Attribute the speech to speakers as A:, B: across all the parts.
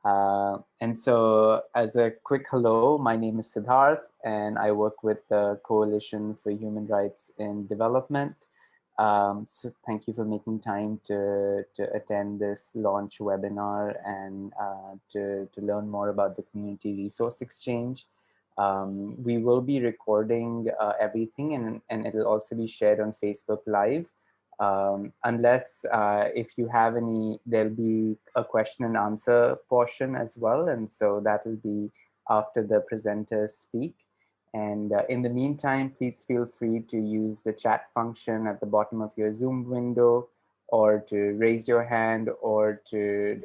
A: And so as a quick hello, my name is Siddharth, and I work with the Coalition for Human Rights in Development. So thank you for making time to attend this launch webinar and to learn more about the Community Resource Exchange. We will be recording everything, and it'll also be shared on Facebook Live. Unless if you have any, there'll be a question and answer portion as well. And so that'll be after the presenters speak. And in the meantime, please feel free to use the chat function at the bottom of your Zoom window, or to raise your hand, or to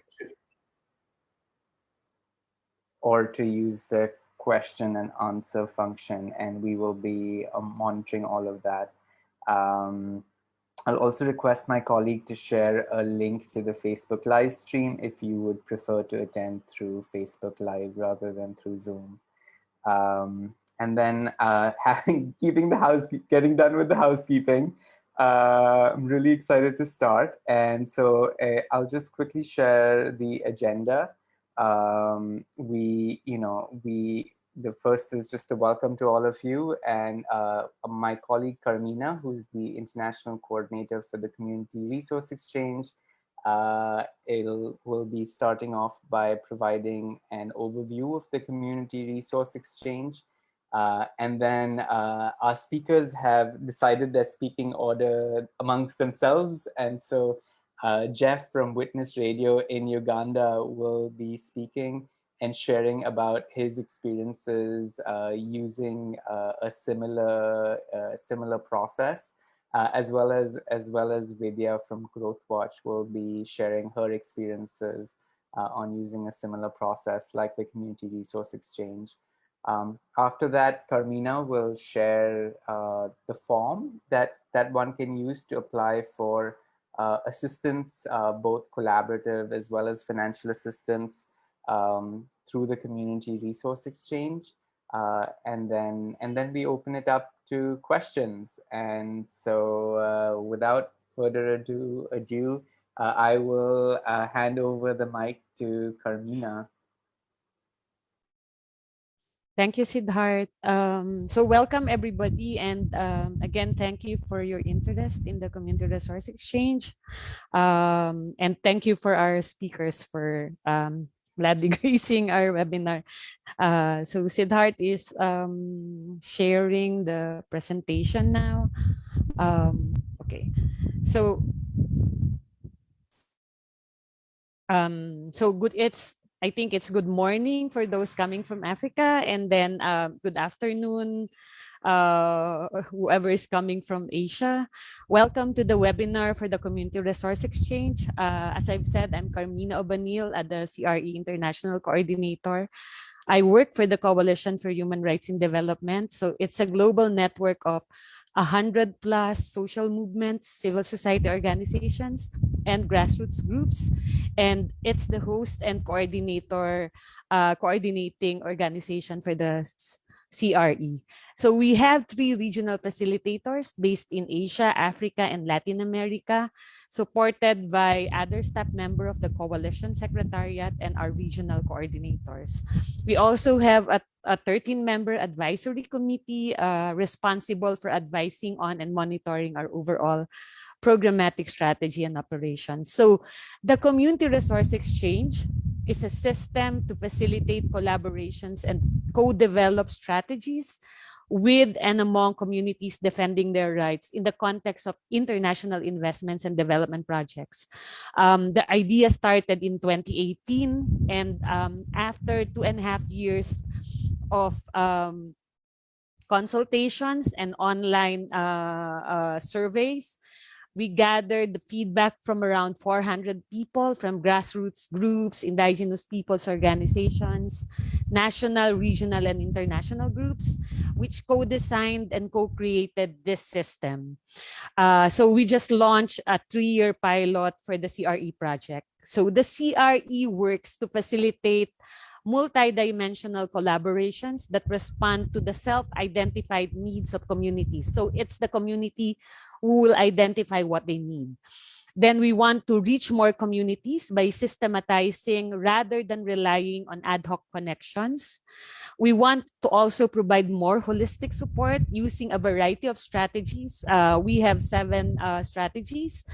A: use the question and answer function, and we will be monitoring all of that. I'll also request my colleague to share a link to the Facebook live stream if you would prefer to attend through Facebook Live rather than through Zoom. And then getting done with the housekeeping, I'm really excited to start. And so I'll just quickly share the agenda. The first is just a welcome to all of you, and my colleague Carmina, who's the international coordinator for the Community Resource Exchange, will be starting off by providing an overview of the Community Resource Exchange. And then our speakers have decided their speaking order amongst themselves. And so Jeff from Witness Radio in Uganda will be speaking and sharing about his experiences using a similar process, as well as Vidya from Growth Watch will be sharing her experiences on using a similar process like the Community Resource Exchange. After that, Carmina will share the form that one can use to apply for assistance, both collaborative as well as financial assistance, through the Community Resource Exchange. And then we open it up to questions. And so without further ado, I will hand over the mic to Carmina.
B: Thank you, Siddharth. So welcome everybody, and again, thank you for your interest in the Community Resource Exchange, and thank you for our speakers for gladly gracing our webinar. So Siddharth is sharing the presentation now. Okay, so good. I think it's good morning for those coming from Africa, and then good afternoon, whoever is coming from Asia. Welcome to the webinar for the Community Resource Exchange. As I've said, I'm Carmina Obanil, the CRE International Coordinator. I work for the Coalition for Human Rights in Development. So it's a global network of 100+ social movements, civil society organizations, and grassroots groups. And it's the host and coordinating organization for the CRE. So we have 3 regional facilitators based in Asia, Africa, and Latin America, supported by other staff member of the Coalition Secretariat and our regional coordinators. We also have a 13-member advisory committee responsible for advising on and monitoring our overall programmatic strategy and operations. So the Community Resource Exchange is a system to facilitate collaborations and co-develop strategies with and among communities defending their rights in the context of international investments and development projects. The idea started in 2018, and after 2.5 years of consultations and online surveys, we gathered the feedback from around 400 people from grassroots groups, indigenous peoples organizations, national, regional, and international groups, which co-designed and co-created this system. So we just launched a 3-year pilot for the CRE project. So the CRE works to facilitate multidimensional collaborations that respond to the self-identified needs of communities. So it's the community who will identify what they need. Then we want to reach more communities by systematizing rather than relying on ad hoc connections. We want to also provide more holistic support using a variety of strategies. We have 7 strategies: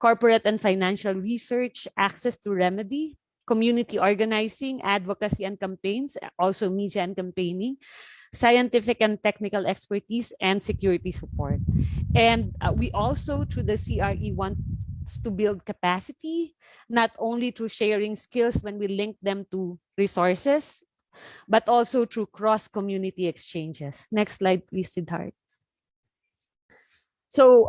B: corporate and financial research, access to remedy, community organizing, advocacy and campaigns, also media and campaigning, scientific and technical expertise, and security support. And we also, through the CRE, want to build capacity, not only through sharing skills when we link them to resources, but also through cross-community exchanges. Next slide, please, Siddharth. So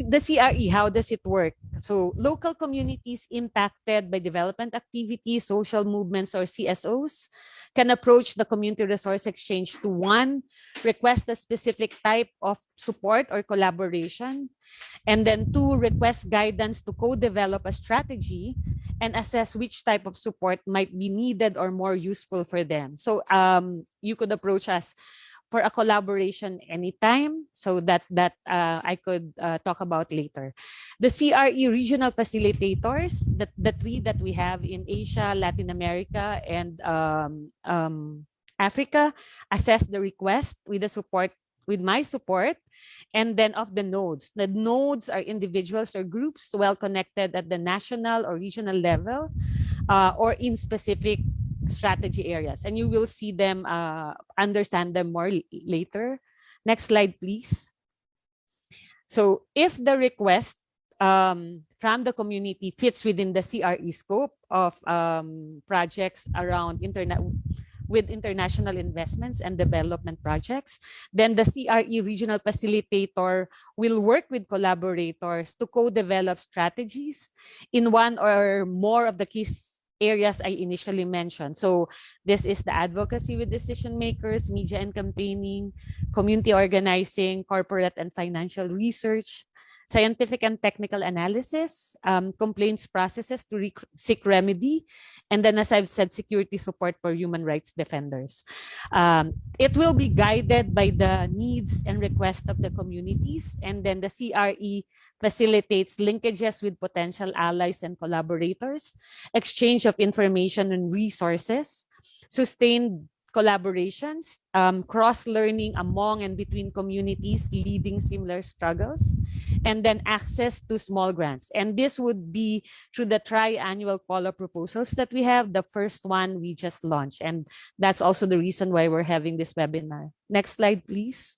B: the CRE, how does it work? So local communities impacted by development activities, social movements, or CSOs can approach the community resource exchange to, 1, request a specific type of support or collaboration, and then 2, request guidance to co-develop a strategy and assess which type of support might be needed or more useful for them. So you could approach us for a collaboration anytime, so that I could talk about later. The CRE regional facilitators, the 3 that we have in Asia, Latin America, and Africa, assess the request with my support, and then of the nodes. The nodes are individuals or groups well connected at the national or regional level, or in specific strategy areas, and you will see them, understand them more later. Next slide, please. So if the request from the community fits within the CRE scope of projects around with international investments and development projects, then the CRE regional facilitator will work with collaborators to co-develop strategies in one or more of the key areas I initially mentioned. So this is the advocacy with decision makers, media and campaigning, community organizing, corporate and financial research, scientific and technical analysis, complaints processes to seek remedy, and then, as I've said, security support for human rights defenders. It will be guided by the needs and requests of the communities, and then the CRE facilitates linkages with potential allies and collaborators, exchange of information and resources, sustained collaborations, cross-learning among and between communities leading similar struggles, and then access to small grants. And this would be through the tri-annual call of proposals that we have. The first one we just launched, and that's also the reason why we're having this webinar. Next slide, please.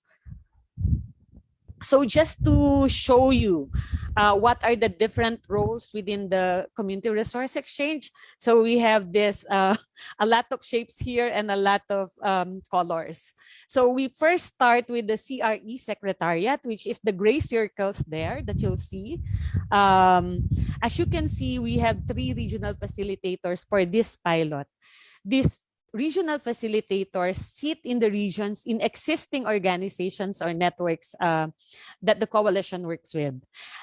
B: So just to show you what are the different roles within the community resource exchange. So we have this, a lot of shapes here and a lot of colors. So we first start with the CRE Secretariat, which is the gray circles there that you'll see. As you can see, we have 3 regional facilitators for this pilot. This regional facilitators sit in the regions in existing organizations or networks that the coalition works with.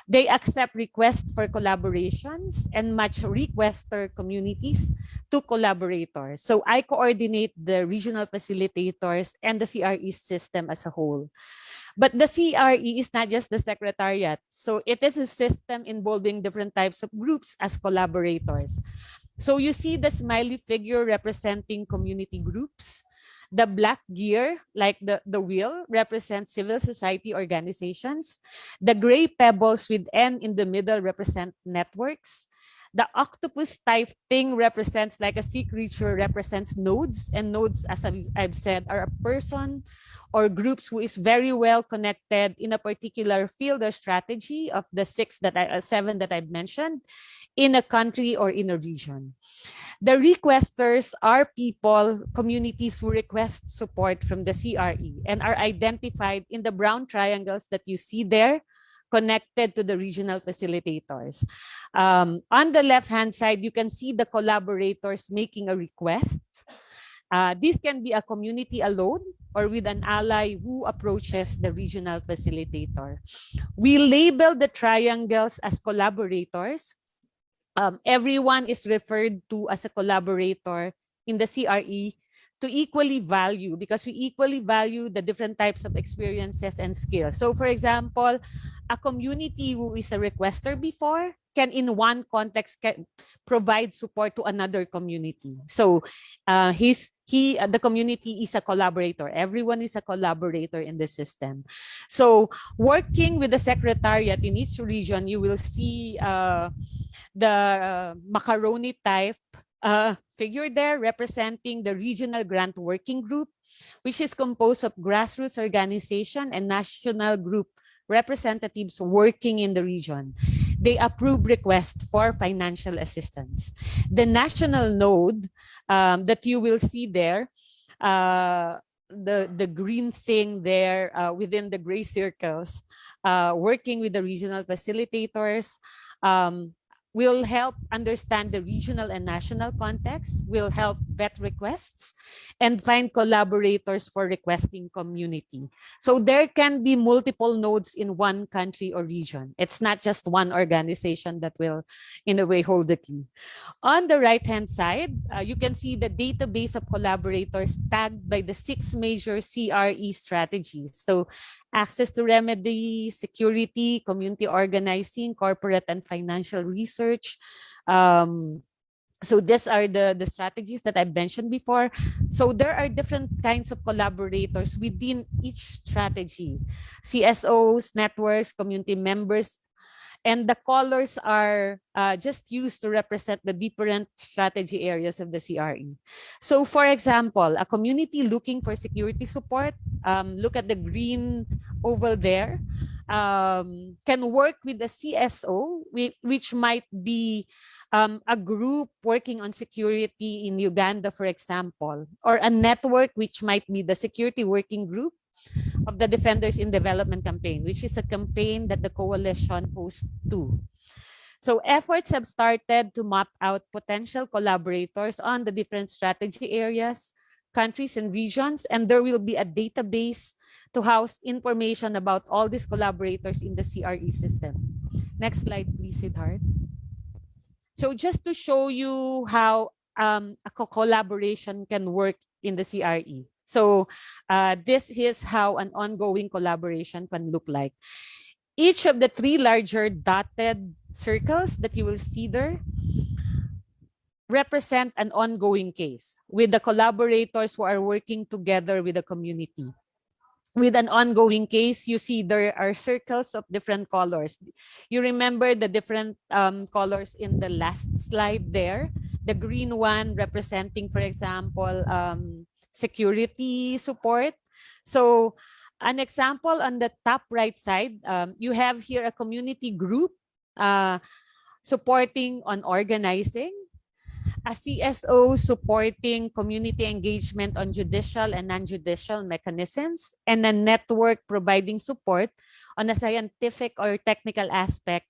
B: They accept requests for collaborations and match requester communities to collaborators. So I coordinate the regional facilitators and the CRE system as a whole. But the CRE is not just the secretariat. So it is a system involving different types of groups as collaborators. So you see the smiley figure representing community groups. The black gear, like the wheel, represents civil society organizations. The gray pebbles with N in the middle represent networks. The octopus type thing represents, like a sea creature, represents nodes. And nodes, as I've said, are a person or groups who is very well connected in a particular field or strategy of the 7 that I've mentioned in a country or in a region. The requesters are people, communities who request support from the CRE and are identified in the brown triangles that you see there, connected to the regional facilitators. On the left-hand side, you can see the collaborators making a request. This can be a community alone or with an ally who approaches the regional facilitator. We label the triangles as collaborators. Everyone is referred to as a collaborator in the CRE to equally value, because we equally value the different types of experiences and skills. So for example, a community who is a requester before can in one context provide support to another community. So the community is a collaborator. Everyone is a collaborator in the system. So working with the secretariat in each region, you will see the macaroni type figure there representing the regional grant working group, which is composed of grassroots organization and national group representatives working in the region. They approve requests for financial assistance. The national node that you will see there, the green thing there within the gray circles, working with the regional facilitators, will help understand the regional and national context, will help vet requests, and find collaborators for requesting community. So there can be multiple nodes in one country or region. It's not just one organization that will, in a way, hold the key. On the right-hand side, you can see the database of collaborators tagged by the 6 major CRE strategies. So access to remedy, security, community organizing, corporate and financial research. So these are the strategies that I mentioned before. So there are different kinds of collaborators within each strategy. CSOs, networks, community members, and the colors are just used to represent the different strategy areas of the CRE. So for example, a community looking for security support, look at the green oval there, can work with the CSO, which might be a group working on security in Uganda, for example, or a network which might be the security working group of the Defenders in Development campaign, which is a campaign that the coalition hosts to. So efforts have started to map out potential collaborators on the different strategy areas, countries, and regions, and there will be a database to house information about all these collaborators in the CRE system. Next slide, please, Siddharth. So just to show you how a collaboration can work in the CRE. So this is how an ongoing collaboration can look like. Each of the 3 larger dotted circles that you will see there represent an ongoing case with the collaborators who are working together with the community. With an ongoing case, you see there are circles of different colors. You remember the different colors in the last slide there. The green one representing, for example, security support. So an example on the top right side, you have here a community group supporting on organizing, a CSO supporting community engagement on judicial and non-judicial mechanisms, and a network providing support on a scientific or technical aspect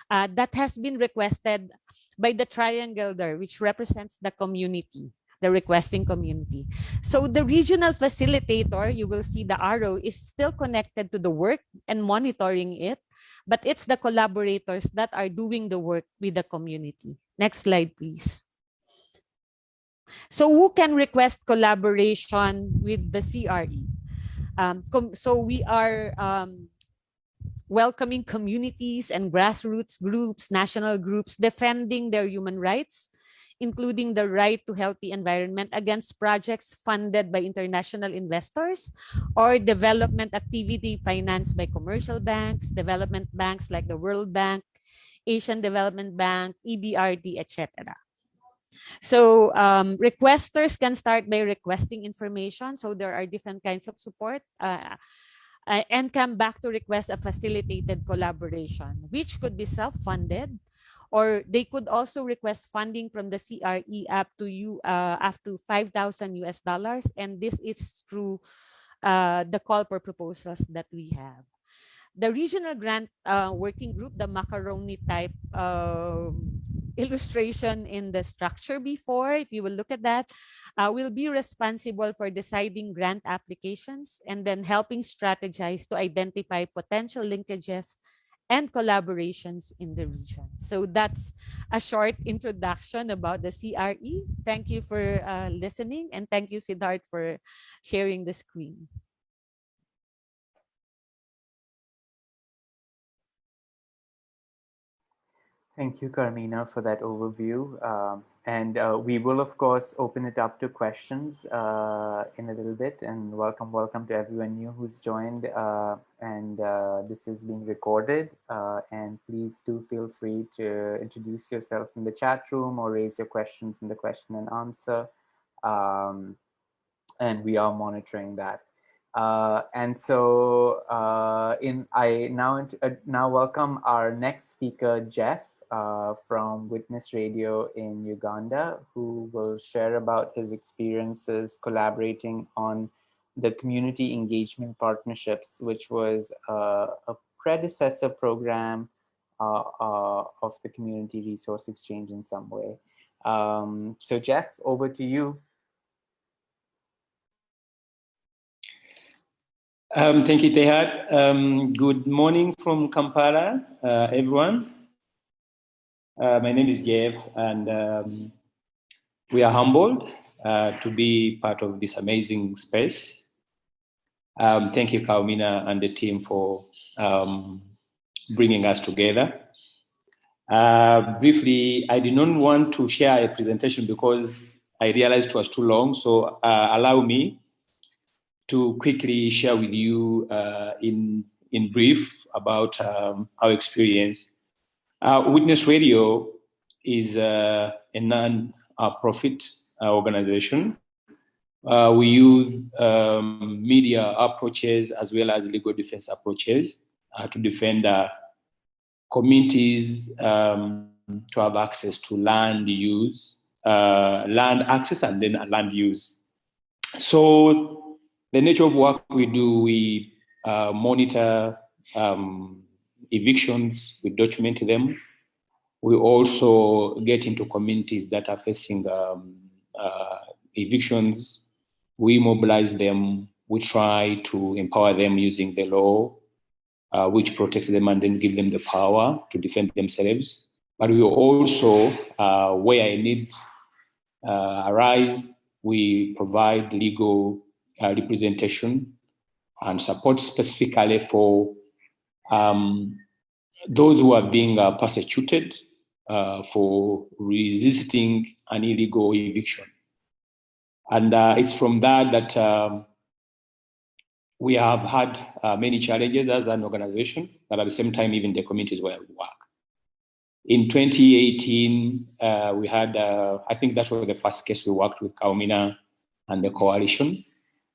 B: that has been requested by the triangle there, which represents the community, the requesting community. So the regional facilitator, you will see the arrow, is still connected to the work and monitoring it, but it's the collaborators that are doing the work with the community. Next slide, please. So who can request collaboration with the CRE? So we are welcoming communities and grassroots groups, national groups defending their human rights, including the right to healthy environment against projects funded by international investors or development activity financed by commercial banks, development banks like the World Bank, Asian Development Bank, EBRD, etc. So requesters can start by requesting information. So there are different kinds of support and come back to request a facilitated collaboration, which could be self-funded, or they could also request funding from the CRE up to 5,000 US dollars. And this is through the call for proposals that we have. The regional grant working group, the macaroni type illustration in the structure before, if you will look at that, will be responsible for deciding grant applications and then helping strategize to identify potential linkages and collaborations in the region. So that's a short introduction about the CRE. Thank you for listening, and thank you, Siddharth, for sharing the screen.
A: Thank you, Carmina, for that overview. And we will, of course, open it up to questions in a little bit. And welcome to everyone new who's joined. This is being recorded. And please do feel free to introduce yourself in the chat room or raise your questions in the question and answer. And we are monitoring that. I now welcome our next speaker, Jeff, from Witness Radio in Uganda, who will share about his experiences collaborating on the Community Engagement Partnerships, which was a predecessor program of the Community Resource Exchange in some way. So Jeff, over to you.
C: Thank you, Tehat. Good morning from Kampala, everyone. My name is Jeff, and we are humbled to be part of this amazing space. Thank you, Carmina and the team for bringing us together. Briefly, I did not want to share a presentation because I realized it was too long, so allow me to quickly share with you in brief about our experience. Witness Radio is a non-profit organization. We use media approaches as well as legal defense approaches to defend communities to have access to land use, land access, and then land use. So the nature of work we do, we monitor evictions, we document them. We also get into communities that are facing evictions. We mobilize them. We try to empower them using the law, which protects them and then give them the power to defend themselves. But we also, where a need arise, we provide legal representation and support specifically for those who are being persecuted for resisting an illegal eviction. And it's from that we have had many challenges as an organization, but at the same time, even the communities where we work. In 2018, we had, I think that was the first case we worked with Carmina and the coalition,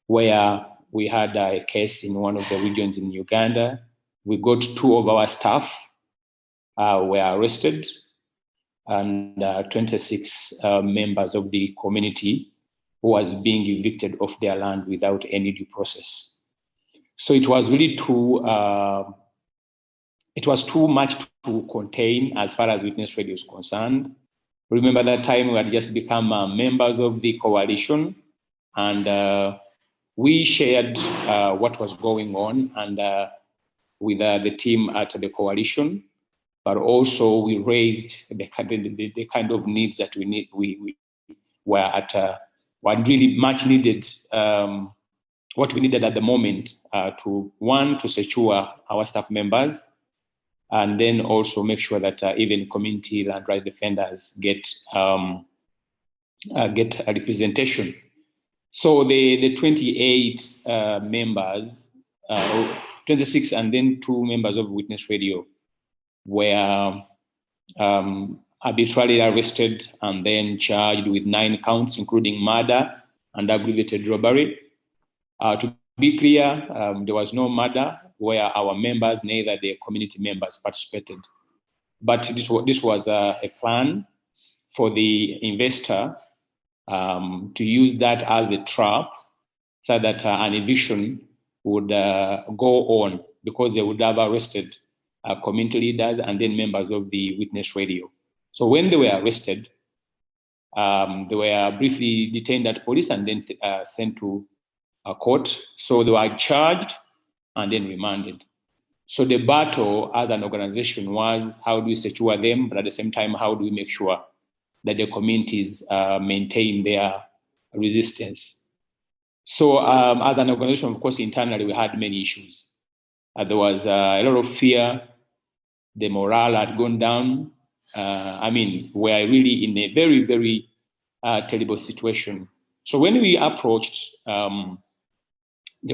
C: where we had a case in one of the regions in Uganda. We got 2 of our staff were arrested, and 26 members of the community who was being evicted off their land without any due process. So it was really too much to contain as far as Witness Radio is concerned. Remember that time we had just become members of the coalition, and we shared what was going on and with the team at the coalition, but also we raised the kind of needs that we were at what really much needed, what we needed at the moment to secure our staff members, and then also make sure that even community land right defenders get a representation. So the 28 members, 26 and then 2 members of Witness Radio were arbitrarily arrested and then charged with 9 counts, including murder and aggravated robbery. To be clear, there was no murder where our members, neither the community members, participated. But this was a plan for the investor to use that as a trap so that an eviction would go on, because they would have arrested community leaders and then members of the Witness Radio. So when they were arrested, they were briefly detained at police and then sent to a court. So they were charged and then remanded. So the battle as an organization was, how do we secure them, but at the same time, how do we make sure that the communities maintain their resistance? So as an organization, of course, internally, we had many issues. There was a lot of fear. The morale had gone down. I mean, we are really in a very, very terrible situation. So when we approached the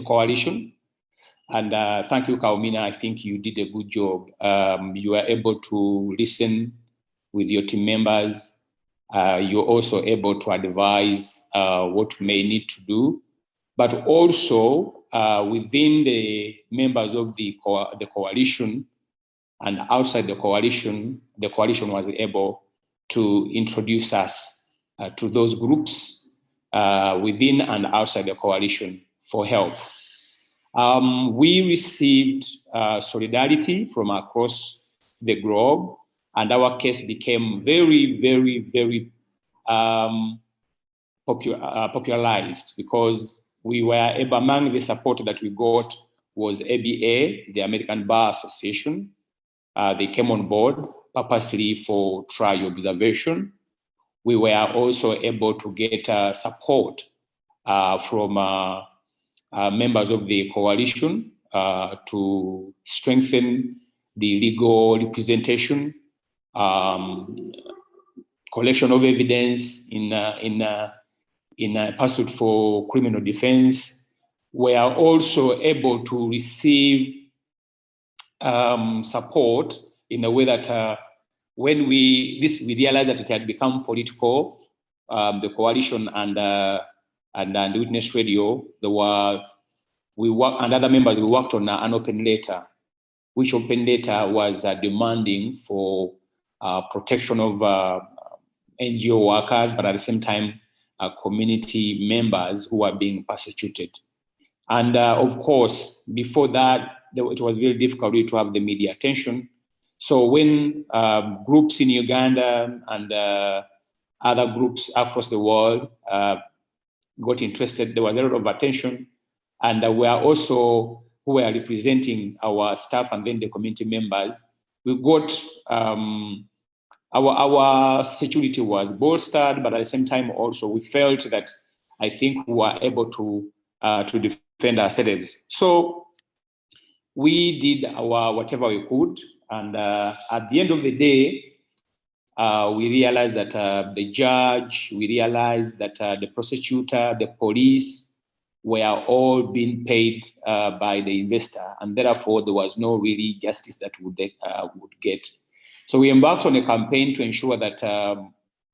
C: coalition, and thank you, Kaumina, I think you did a good job. You were able to listen with your team members. You're also able to advise what we may need to do, but also within the members of the coalition and outside the coalition was able to introduce us to those groups within and outside the coalition for help. We received solidarity from across the globe, and our case became very, very, very popularized, because we were able, among the support that we got was ABA, the American Bar Association. They came on board purposely for trial observation. We were also able to get support from members of the coalition to strengthen the legal representation, collection of evidence in a pursuit for criminal defense. We are also able to receive support in a way that when we realized that it had become political, the coalition and Witness Radio, and other members, we worked on an open letter, which open letter was demanding for protection of NGO workers, but at the same time, community members who are being persecuted. And of course, before that, it was very difficult to have the media attention. So when groups in Uganda and other groups across the world got interested, there was a lot of attention. And we are also, who were representing our staff and then the community members, we got, our security was bolstered, but at the same time also we felt that I think we were able to defend ourselves. So we did our whatever we could, and at the end of the day, we realized that the judge, we realized that the prosecutor, the police were all being paid by the investor, and therefore there was no really justice that would get. So we embarked on a campaign to ensure that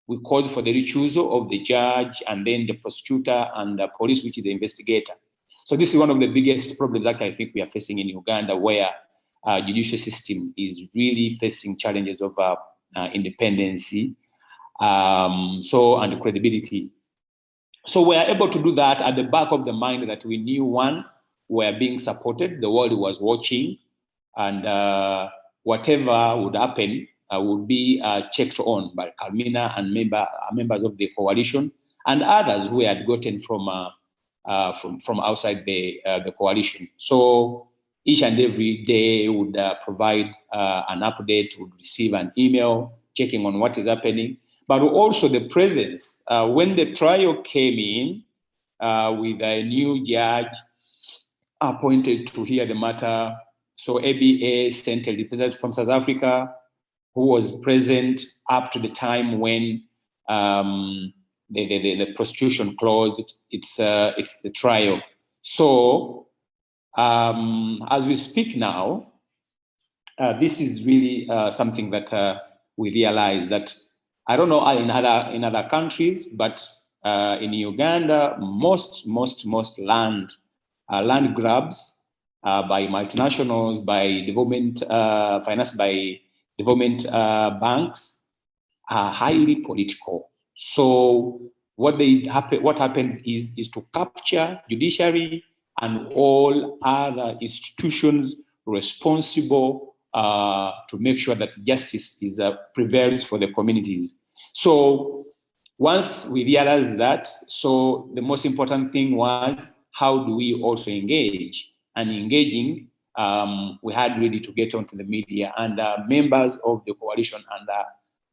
C: we called for the recusal of the judge and then the prosecutor and the police, which is the investigator. So this is one of the biggest problems that I think we are facing in Uganda, where judicial system is really facing challenges of independency, and credibility. So we are able to do that at the back of the mind that we knew, one, we are being supported, the world was watching, and whatever would happen would be checked on by Kalmina and members of the coalition and others who had gotten from outside the coalition. So each and every day would provide an update, would receive an email checking on what is happening, but also the presence. When the trial came in with a new judge appointed to hear the matter, so ABA sent a representative from South Africa who was present up to the time when the prosecution closed it's the trial. So as we speak now, this is really something that we realize that, I don't know in other countries, but in Uganda, most land grabs by multinationals, by development, financed by development banks, are highly political. So what happens is to capture judiciary and all other institutions responsible to make sure that justice prevails for the communities. So once we realized that, so the most important thing was, how do we also engage? And engaging we had really to get onto the media, and members of the coalition and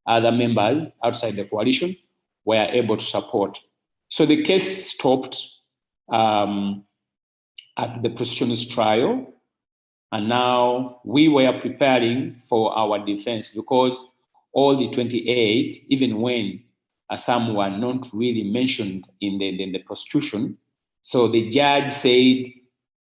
C: other members outside the coalition were able to support. So the case stopped at the prosecution's trial, and now we were preparing for our defense, because all the 28, even when some were not really mentioned in the prosecution, so the judge said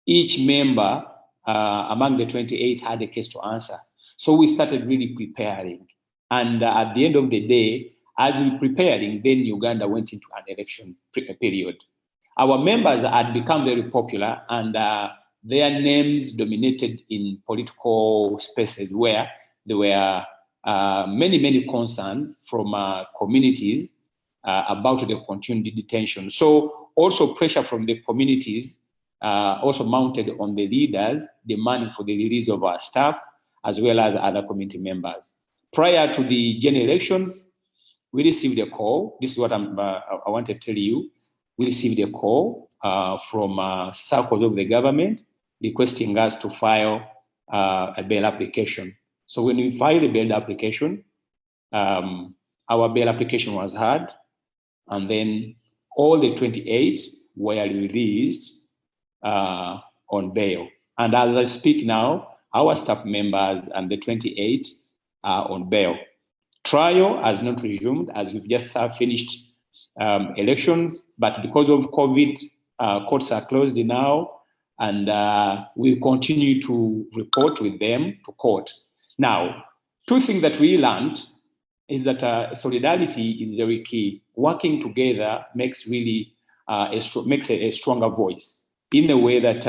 C: each member among the 28 had a case to answer. So we started really preparing. And at the end of the day, as we were preparing, then Uganda went into an election period. Our members had become very popular, and their names dominated in political spaces where there were many concerns from communities about the continued detention. So also pressure from the communities also mounted on the leaders, demanding for the release of our staff as well as other community members. Prior to the general elections, we received a call. This is what I want to tell you. We received a call from circles of the government requesting us to file a bail application. So when we filed a bail application, our bail application was heard, and then all the 28 were released on bail. And as I speak now, our staff members and the 28 are on bail. Trial has not resumed, as we've just finished elections, but because of COVID, courts are closed now, and we continue to report with them to court. Now, two things that we learned is that solidarity is very key. Working together makes really makes a stronger voice, in a way that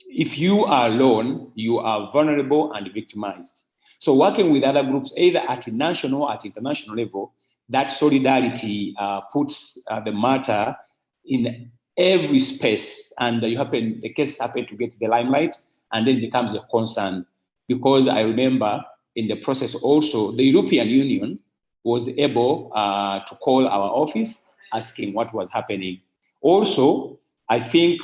C: if you are alone, you are vulnerable and victimized. So working with other groups, either at national or at international level, that solidarity puts the matter in every space, and the case happened to get the limelight, and then becomes a concern. Because I remember in the process also, the European Union was able to call our office asking what was happening. Also, I think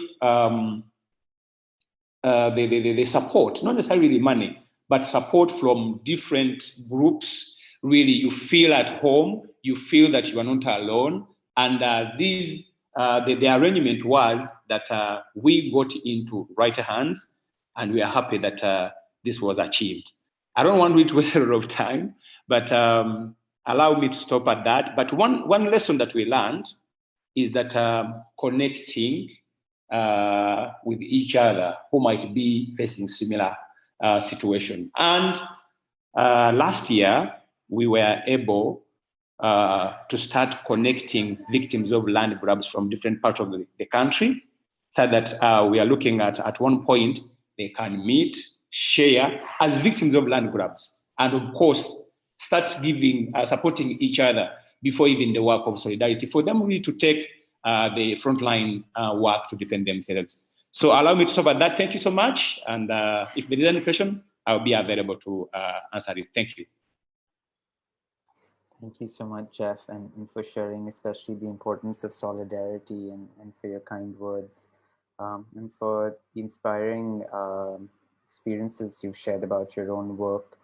C: the support, not necessarily money, but support from different groups. Really, you feel at home, you feel that you are not alone. And the arrangement was that we got into right hands, and we are happy that this was achieved. I don't want to waste a lot of time, but allow me to stop at that. But one lesson that we learned is that connecting with each other who might be facing similar situation. And last year, we were able to start connecting victims of land grabs from different parts of the country, so that we are looking at one point, they can meet, share as victims of land grabs, and of course, start supporting each other before even the work of solidarity, for them really to take the frontline work to defend themselves. So allow me to stop at that. Thank you so much. And if there is any question, I'll be available to answer it. Thank you.
A: Thank you so much, Jeff, and for sharing especially the importance of solidarity, and for your kind words, and for the inspiring experiences you've shared about your own work.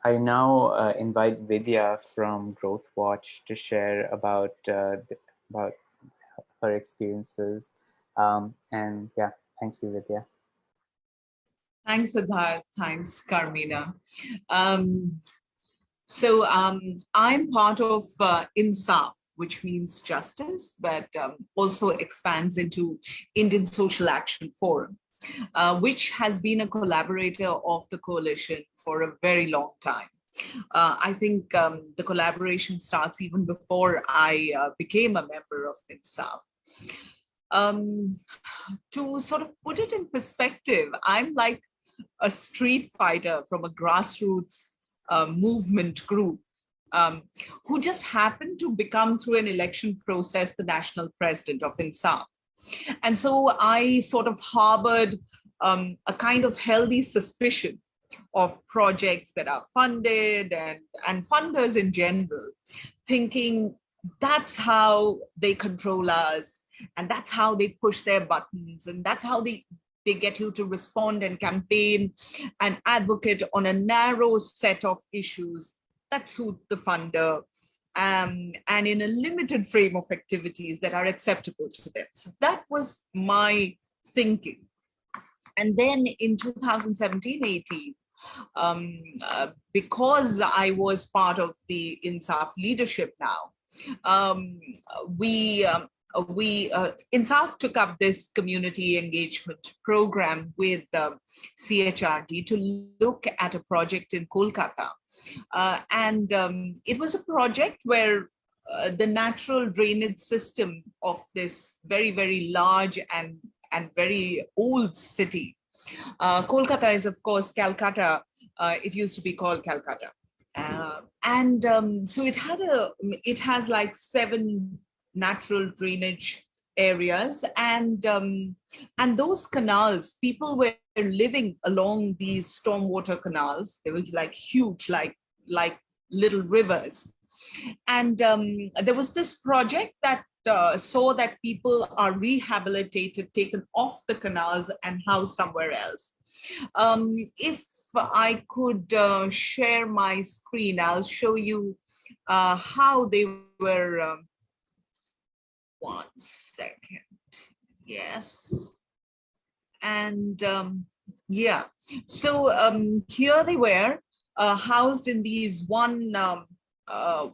A: I now invite Vidya from Growth Watch to share about her experiences. And yeah, thank you, Vidya.
D: Thanks, Siddharth. Thanks, Carmina. So I'm part of INSAF, which means justice, but also expands into Indian Social Action Forum, which has been a collaborator of the coalition for a very long time. I think the collaboration starts even before I became a member of INSAF. To sort of put it in perspective, I'm like a street fighter from a grassroots movement group who just happened to become, through an election process, the national president of INSAF. And so I sort of harbored a kind of healthy suspicion of projects that are funded and funders in general, thinking that's how they control us, and that's how they push their buttons, and that's how they they get you to respond and campaign and advocate on a narrow set of issues that suit the funder, and in a limited frame of activities that are acceptable to them. So that was my thinking. And then in 2017-18, because I was part of the INSAF leadership now, INSAF took up this community engagement program with CHRD to look at a project in Kolkata. It was a project where the natural drainage system of this very, very large and very old city. Kolkata is, of course, Calcutta. It used to be called Calcutta. So it has like 7 natural drainage areas, and those canals, people were living along these stormwater canals. They were like huge, like little rivers. And there was this project that saw that people are rehabilitated, taken off the canals and housed somewhere else. If I could share my screen, I'll show you how they were. One second. Yes. And yeah, so here they were housed in these a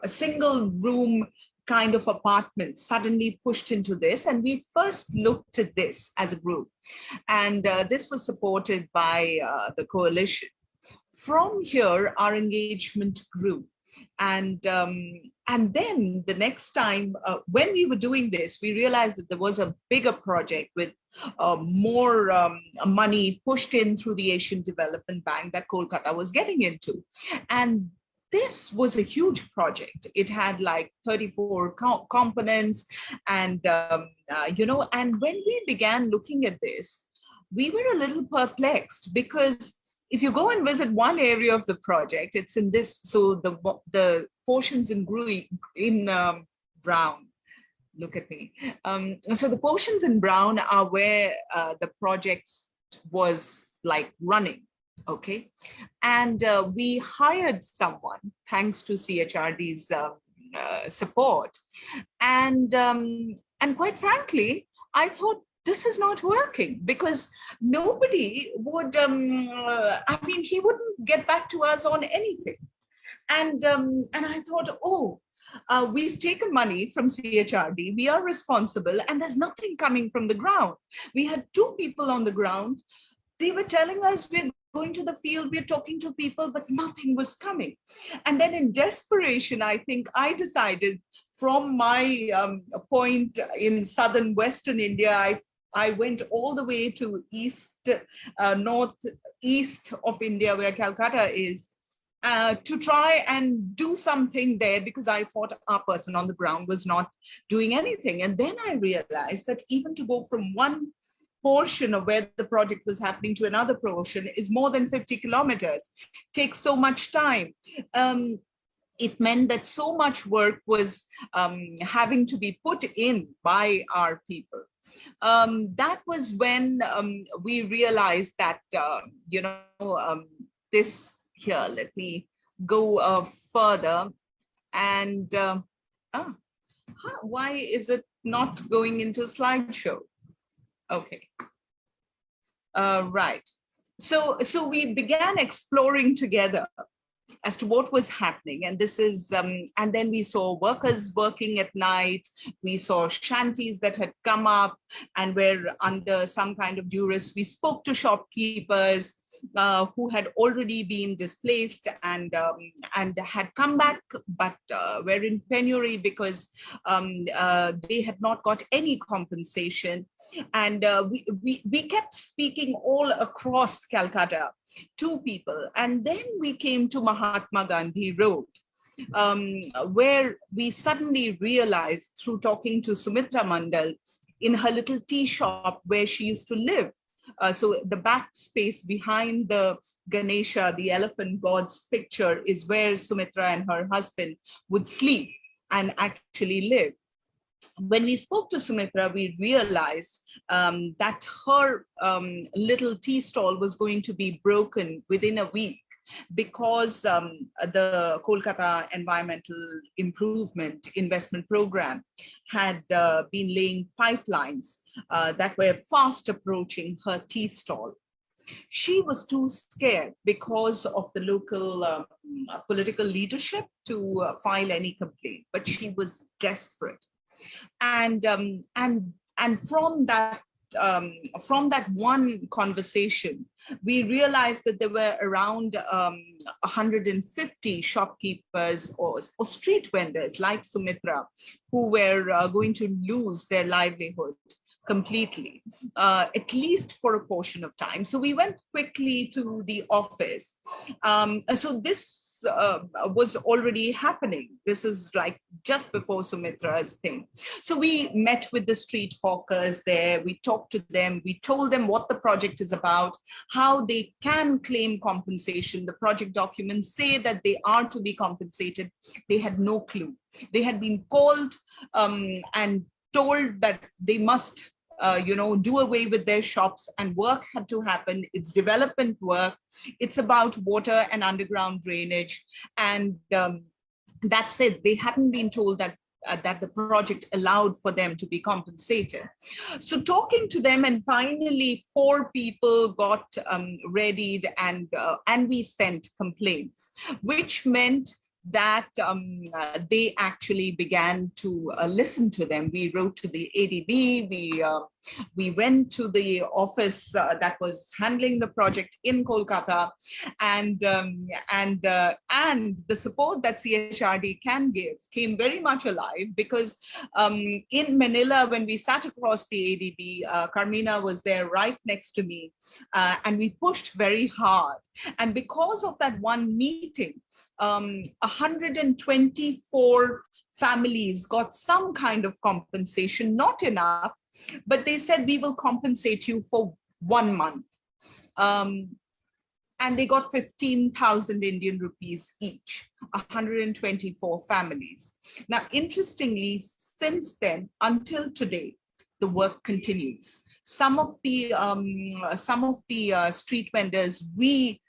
D: single room kind of apartment, suddenly pushed into this. And we first looked at this as a group. And this was supported by the coalition. From here, our engagement grew. And then the next time when we were doing this, we realized that there was a bigger project with more money pushed in through the Asian Development Bank that Kolkata was getting into. And this was a huge project. It had like 34 components. And, and when we began looking at this, we were a little perplexed, because if you go and visit one area of the project, it's in this, so the portions in brown, look at me. So the portions in brown are where the project was like running, okay? And we hired someone, thanks to CHRD's support. And quite frankly, I thought, this is not working, because nobody would, he wouldn't get back to us on anything. And I thought, we've taken money from CHRD, we are responsible, and there's nothing coming from the ground. We had 2 people on the ground. They were telling us, we're going to the field, we're talking to people, but nothing was coming. And then in desperation, I think I decided, from my point in southern Western India, I went all the way to northeast of India, where Calcutta is, to try and do something there, because I thought our person on the ground was not doing anything. And then I realized that even to go from one portion of where the project was happening to another portion is more than 50 kilometers, takes so much time. It meant that so much work was having to be put in by our people. That was when we realized that, this here, let me go further. And why is it not going into slideshow? Okay. Right. So we began exploring together as to what was happening. And this is, and then we saw workers working at night. We saw shanties that had come up and were under some kind of duress. We spoke to shopkeepers who had already been displaced and had come back, but were in penury because they had not got any compensation. And we kept speaking all across Calcutta to people. And then we came to Mahatma Gandhi Road, where we suddenly realized, through talking to Sumitra Mandal in her little tea shop where she used to live. So the back space behind the Ganesha, the elephant god's picture, is where Sumitra and her husband would sleep and actually live. when we spoke to Sumitra, we realized that her little tea stall was going to be broken within a week, because the Kolkata Environmental Improvement Investment Program had been laying pipelines that were fast approaching her tea stall. She was too scared because of the local political leadership to file any complaint, but she was desperate. And from that one conversation, we realized that there were around 150 shopkeepers or street vendors like Sumitra who were going to lose their livelihood completely, at least for a portion of time. So we went quickly to the office. So this was already happening. This is like just before Sumitra's thing. So we met with the street hawkers there. We talked to them. We told them what the project is about, how they can claim compensation. The project documents say that they are to be compensated. They had no clue. They had been called and told that they must do away with their shops, and work had to happen. It's development work. It's about water and underground drainage. And that's it. They hadn't been told that the project allowed for them to be compensated. So talking to them, and finally 4 people got readied, and we sent complaints, which meant that they actually began to listen to them. We wrote to the ADB, we went to the office that was handling the project in Kolkata, and the support that CHRD can give came very much alive, because in Manila, when we sat across the ADB, Carmina was there right next to me, and we pushed very hard. And because of that one meeting, 124 families got some kind of compensation, not enough, but they said, we will compensate you for 1 month. And they got 15,000 Indian rupees each, 124 families. Now, interestingly, since then, until today, the work continues. Some of the street vendors remade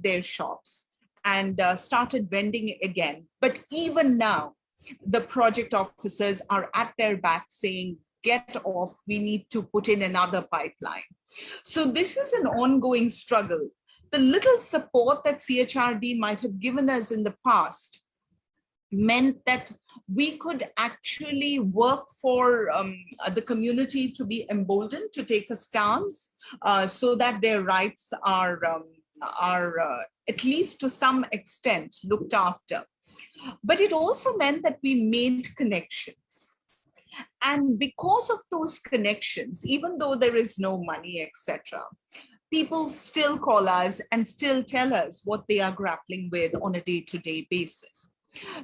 D: their shops and started vending again. But even now, the project officers are at their back saying, get off, we need to put in another pipeline. So this is an ongoing struggle. The little support that CHRD might have given us in the past meant that we could actually work for the community to be emboldened to take a stance so that their rights are at least to some extent looked after. But it also meant that we made connections. And because of those connections, even though there is no money, etc., people still call us and still tell us what they are grappling with on a day-to-day basis.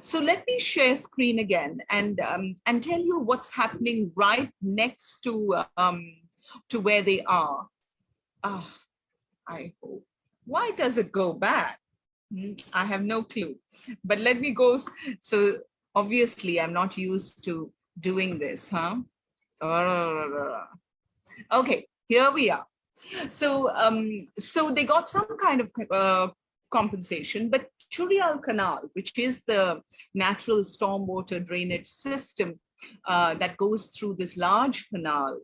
D: So let me share screen again and tell you what's happening right next to where they are. I hope. Why does it go back? I have no clue. But let me go. So obviously, I'm not used to doing this, huh? Okay, here we are. So so they got some kind of compensation, but Churial Canal, which is the natural stormwater drainage system that goes through this large canal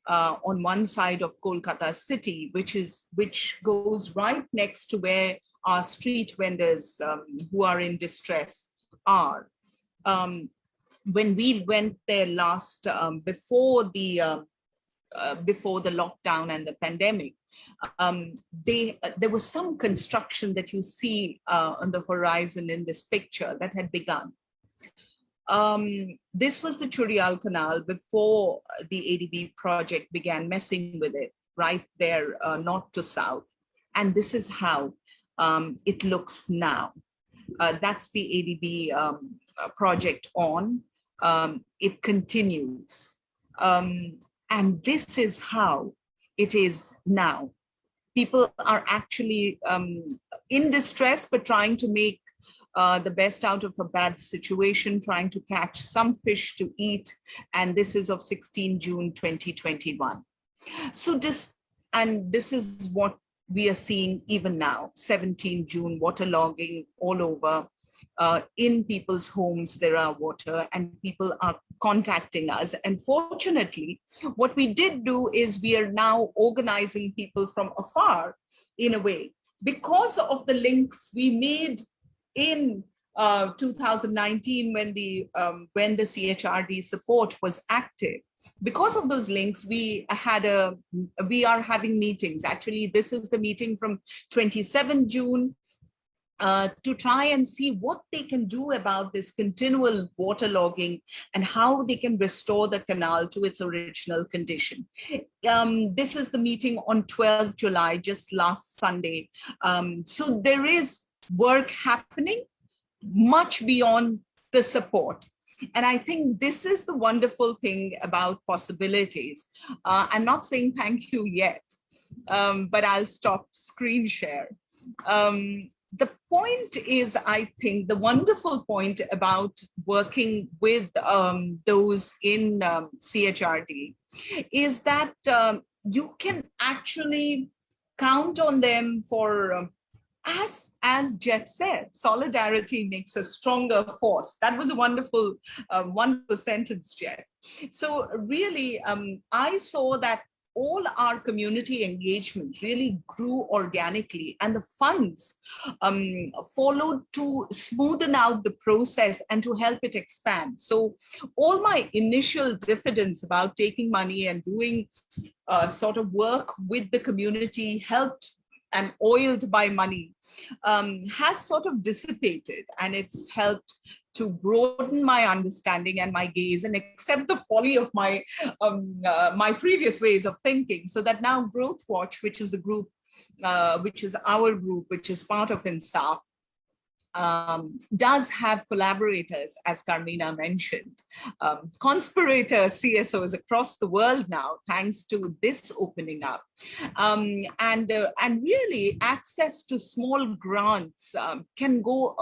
D: on one side of Kolkata city, which goes right next to where our street vendors who are in distress are. When we went there last before the lockdown and the pandemic, there was some construction that you see on the horizon in this picture that had begun. This was the Churial Canal before the ADB project began messing with it, right there, north to south. And this is how it looks now. That's the ADB project on. It continues. And this is how it is now. People are actually in distress, but trying to make the best out of a bad situation, trying to catch some fish to eat. And this is of 16 June 2021. So this is what we are seeing even now, 17 June, waterlogging all over. In people's homes, there are water and people are contacting us. And fortunately, what we did do is we are now organizing people from afar in a way, because of the links we made in 2019 when the CHRD support was active. Because of those links, we are having meetings. Actually, this is the meeting from 27 June to try and see what they can do about this continual waterlogging and how they can restore the canal to its original condition. This is the meeting on 12th July, just last Sunday. So there is work happening much beyond the support. And I think this is the wonderful thing about possibilities. I'm not saying thank you yet, but I'll stop screen share. The point is, I think the wonderful point about working with those in CHRD is that you can actually count on them for as Jeff said, solidarity makes a stronger force. That was a wonderful, wonderful sentence, Jeff. So really, I saw that all our community engagement really grew organically, and the funds followed to smoothen out the process and to help it expand. So all my initial diffidence about taking money and doing sort of work with the community, helped and oiled by money, has sort of dissipated, and it's helped to broaden my understanding and my gaze and accept the folly of my my previous ways of thinking. So that now Growth Watch, which is the group, which is our group, which is part of INSAF, does have collaborators, as Carmina mentioned, conspirator CSOs across the world now, thanks to this opening up. And really access to small grants can go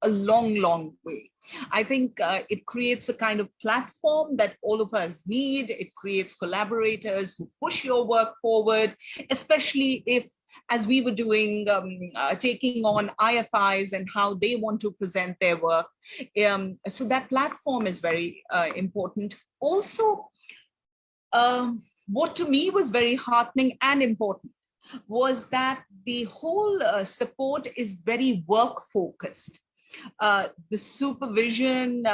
D: a long, long way. I think it creates a kind of platform that all of us need. It creates collaborators who push your work forward, especially if, as we were doing, taking on IFIs and how they want to present their work. So that platform is very important. Also, what to me was very heartening and important was that the whole support is very work focused. The supervision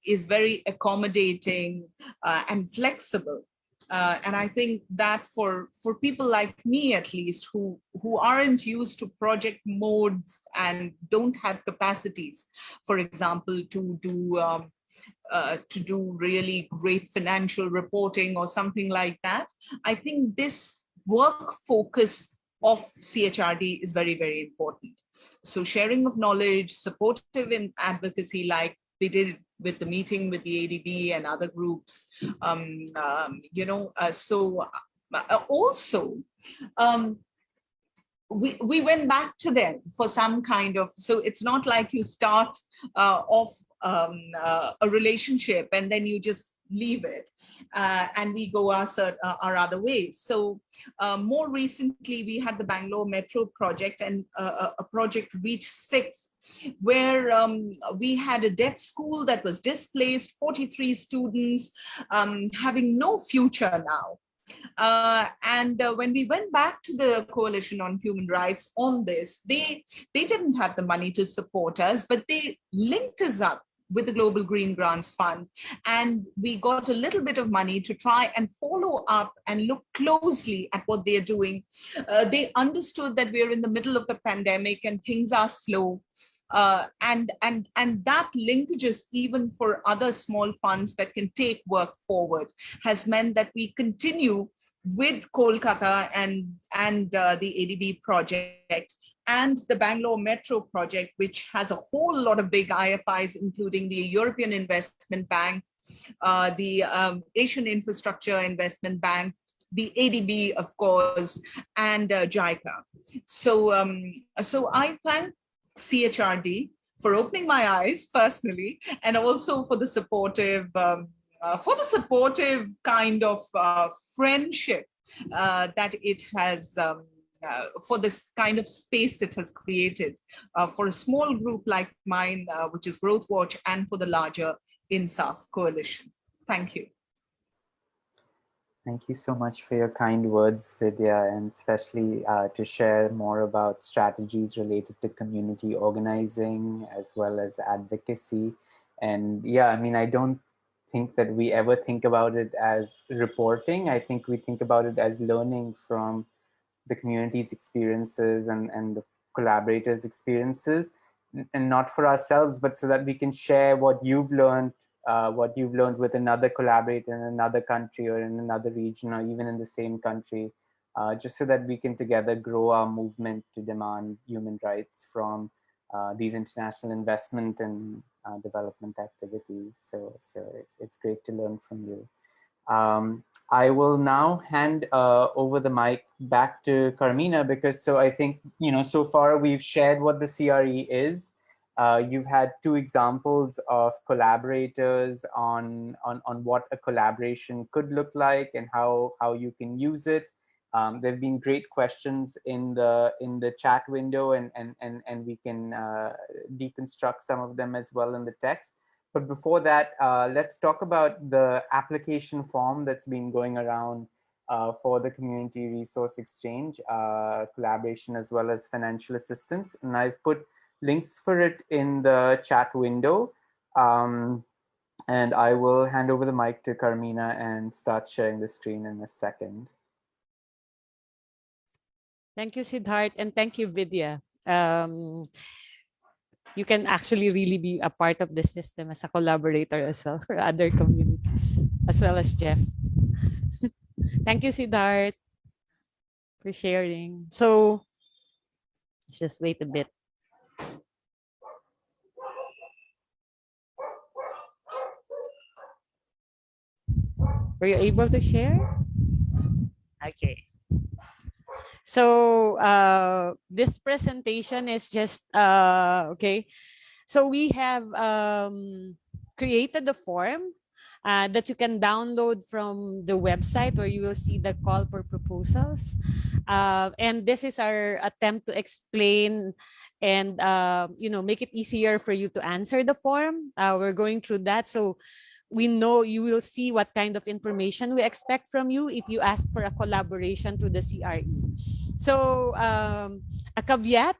D: is very accommodating and flexible. And I think that for people like me, at least, who aren't used to project modes and don't have capacities, for example, to do really great financial reporting or something like that, I think this work focus of CHRD is very, very important. So sharing of knowledge, supportive in advocacy, like they did with the meeting with the ADB and other groups, also, we went back to them for some kind of, so it's not like you start off a relationship and then you just leave it and we go our other ways. So more recently, we had the Bangalore Metro project and a project Reach 6, where we had a deaf school that was displaced, 43 students having no future now. And when we went back to the Coalition on Human Rights on this, they didn't have the money to support us, but they linked us up with the Global Green Grants Fund. And we got a little bit of money to try and follow up and look closely at what they're doing. They understood that we're in the middle of the pandemic and things are slow. And that linkages even for other small funds that can take work forward has meant that we continue with Kolkata and the ADB project and the Bangalore Metro project, which has a whole lot of big IFIs, including the European Investment Bank, the Asian Infrastructure Investment Bank, the ADB, of course, and JICA. So I thank CHRD for opening my eyes personally, and also for the supportive kind of friendship that it has, for this kind of space it has created for a small group like mine, which is Growth Watch, and for the larger INSAF coalition. Thank you.
A: Thank you so much for your kind words, Vidya, and especially to share more about strategies related to community organizing as well as advocacy. And yeah, I mean, I don't think that we ever think about it as reporting. I think we think about it as learning from the community's experiences and the collaborators' experiences, and not for ourselves, but so that we can share what you've learned with another collaborator in another country or in another region or even in the same country, just so that we can together grow our movement to demand human rights from these international investment and development activities. So it's great to learn from you. I will now hand over the mic back to Carmina, because I think, so far we've shared what the CRE is. You've had two examples of collaborators on what a collaboration could look like and how you can use it. There have been great questions in the chat window, and we can deconstruct some of them as well in the text. But before that, let's talk about the application form that's been going around for the Community Resource Exchange, collaboration as well as financial assistance. And I've put links for it in the chat window. And I will hand over the mic to Carmina and start sharing the screen in a second.
B: Thank you, Siddharth, and thank you, Vidya. You can actually really be a part of the system as a collaborator as well for other communities, as well as Jeff. Thank you, Siddharth, for sharing. So just wait a bit. Were you able to share? Okay. So this presentation is just, okay. So we have created the form that you can download from the website, where you will see the call for proposals. And this is our attempt to explain and make it easier for you to answer the form. We're going through that. So we know you will see what kind of information we expect from you if you ask for a collaboration through the CRE. So a caveat,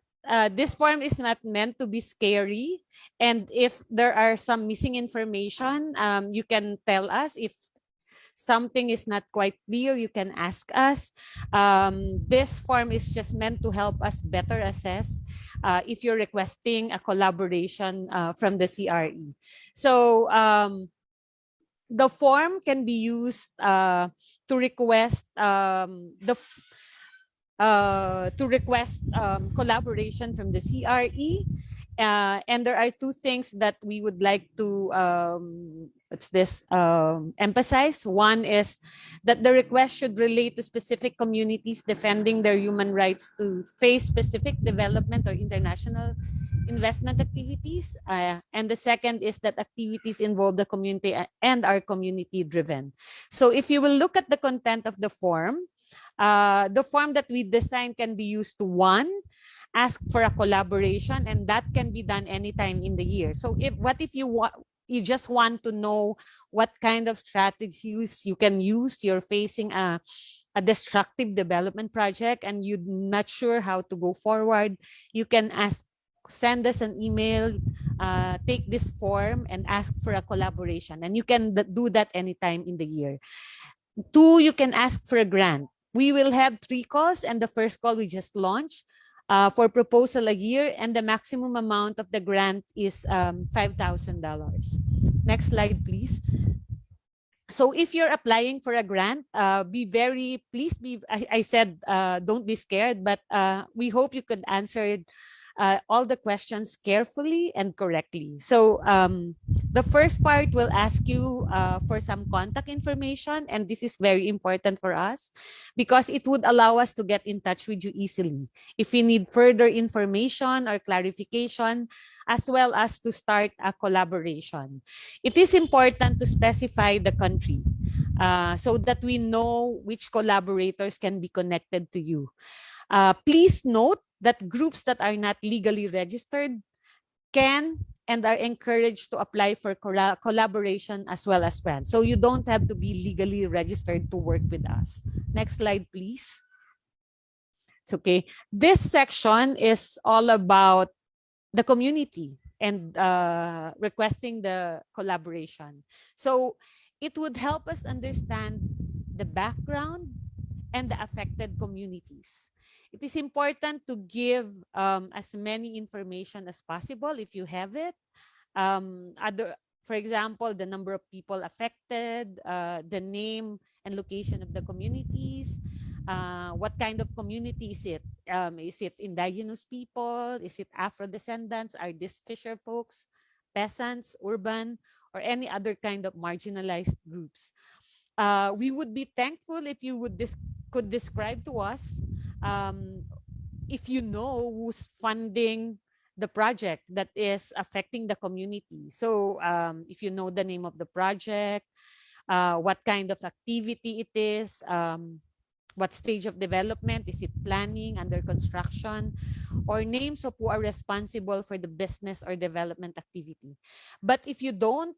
B: this form is not meant to be scary. And if there are some missing information, you can tell us. If something is not quite clear, you can ask us. This form is just meant to help us better assess if you're requesting a collaboration from the CRE. So the form can be used to request collaboration from the CRE, and there are two things that we would like to emphasize. One is that the request should relate to specific communities defending their human rights to face specific development or international investment activities. And the second is that activities involve the community and are community driven. So if you will look at the content of the form that we designed can be used to, one, ask for a collaboration, and that can be done anytime in the year. So what if you just want to know what kind of strategies you can use? You're facing a destructive development project and you're not sure how to go forward. You can send us an email, take this form and ask for a collaboration. And you can do that anytime in the year. Two, you can ask for a grant. We will have 3 calls, and the first call we just launched for proposal a year, and the maximum amount of the grant is $5,000. Next slide, please. So if you're applying for a grant, please be, I said, don't be scared, but we hope you could answer all the questions carefully and correctly. So the first part will ask you for some contact information, and this is very important for us because it would allow us to get in touch with you easily. If you need further information or clarification, as well as to start a collaboration. It is important to specify the country so that we know which collaborators can be connected to you. Please note that groups that are not legally registered can and are encouraged to apply for collaboration as well as grants. So you don't have to be legally registered to work with us. Next slide, please. It's okay. This section is all about the community and requesting the collaboration. So it would help us understand the background and the affected communities. It is important to give as many information as possible if you have it. For example, the number of people affected, the name and location of the communities, what kind of community is it? Is it indigenous people? Is it Afro-descendants? Are these fisher folks, peasants, urban, or any other kind of marginalized groups? We would be thankful if you could describe to us if you know who's funding the project that is affecting the community. So if you know the name of the project, what kind of activity it is, what stage of development, is it planning, under construction, or names of who are responsible for the business or development activity. But if you don't,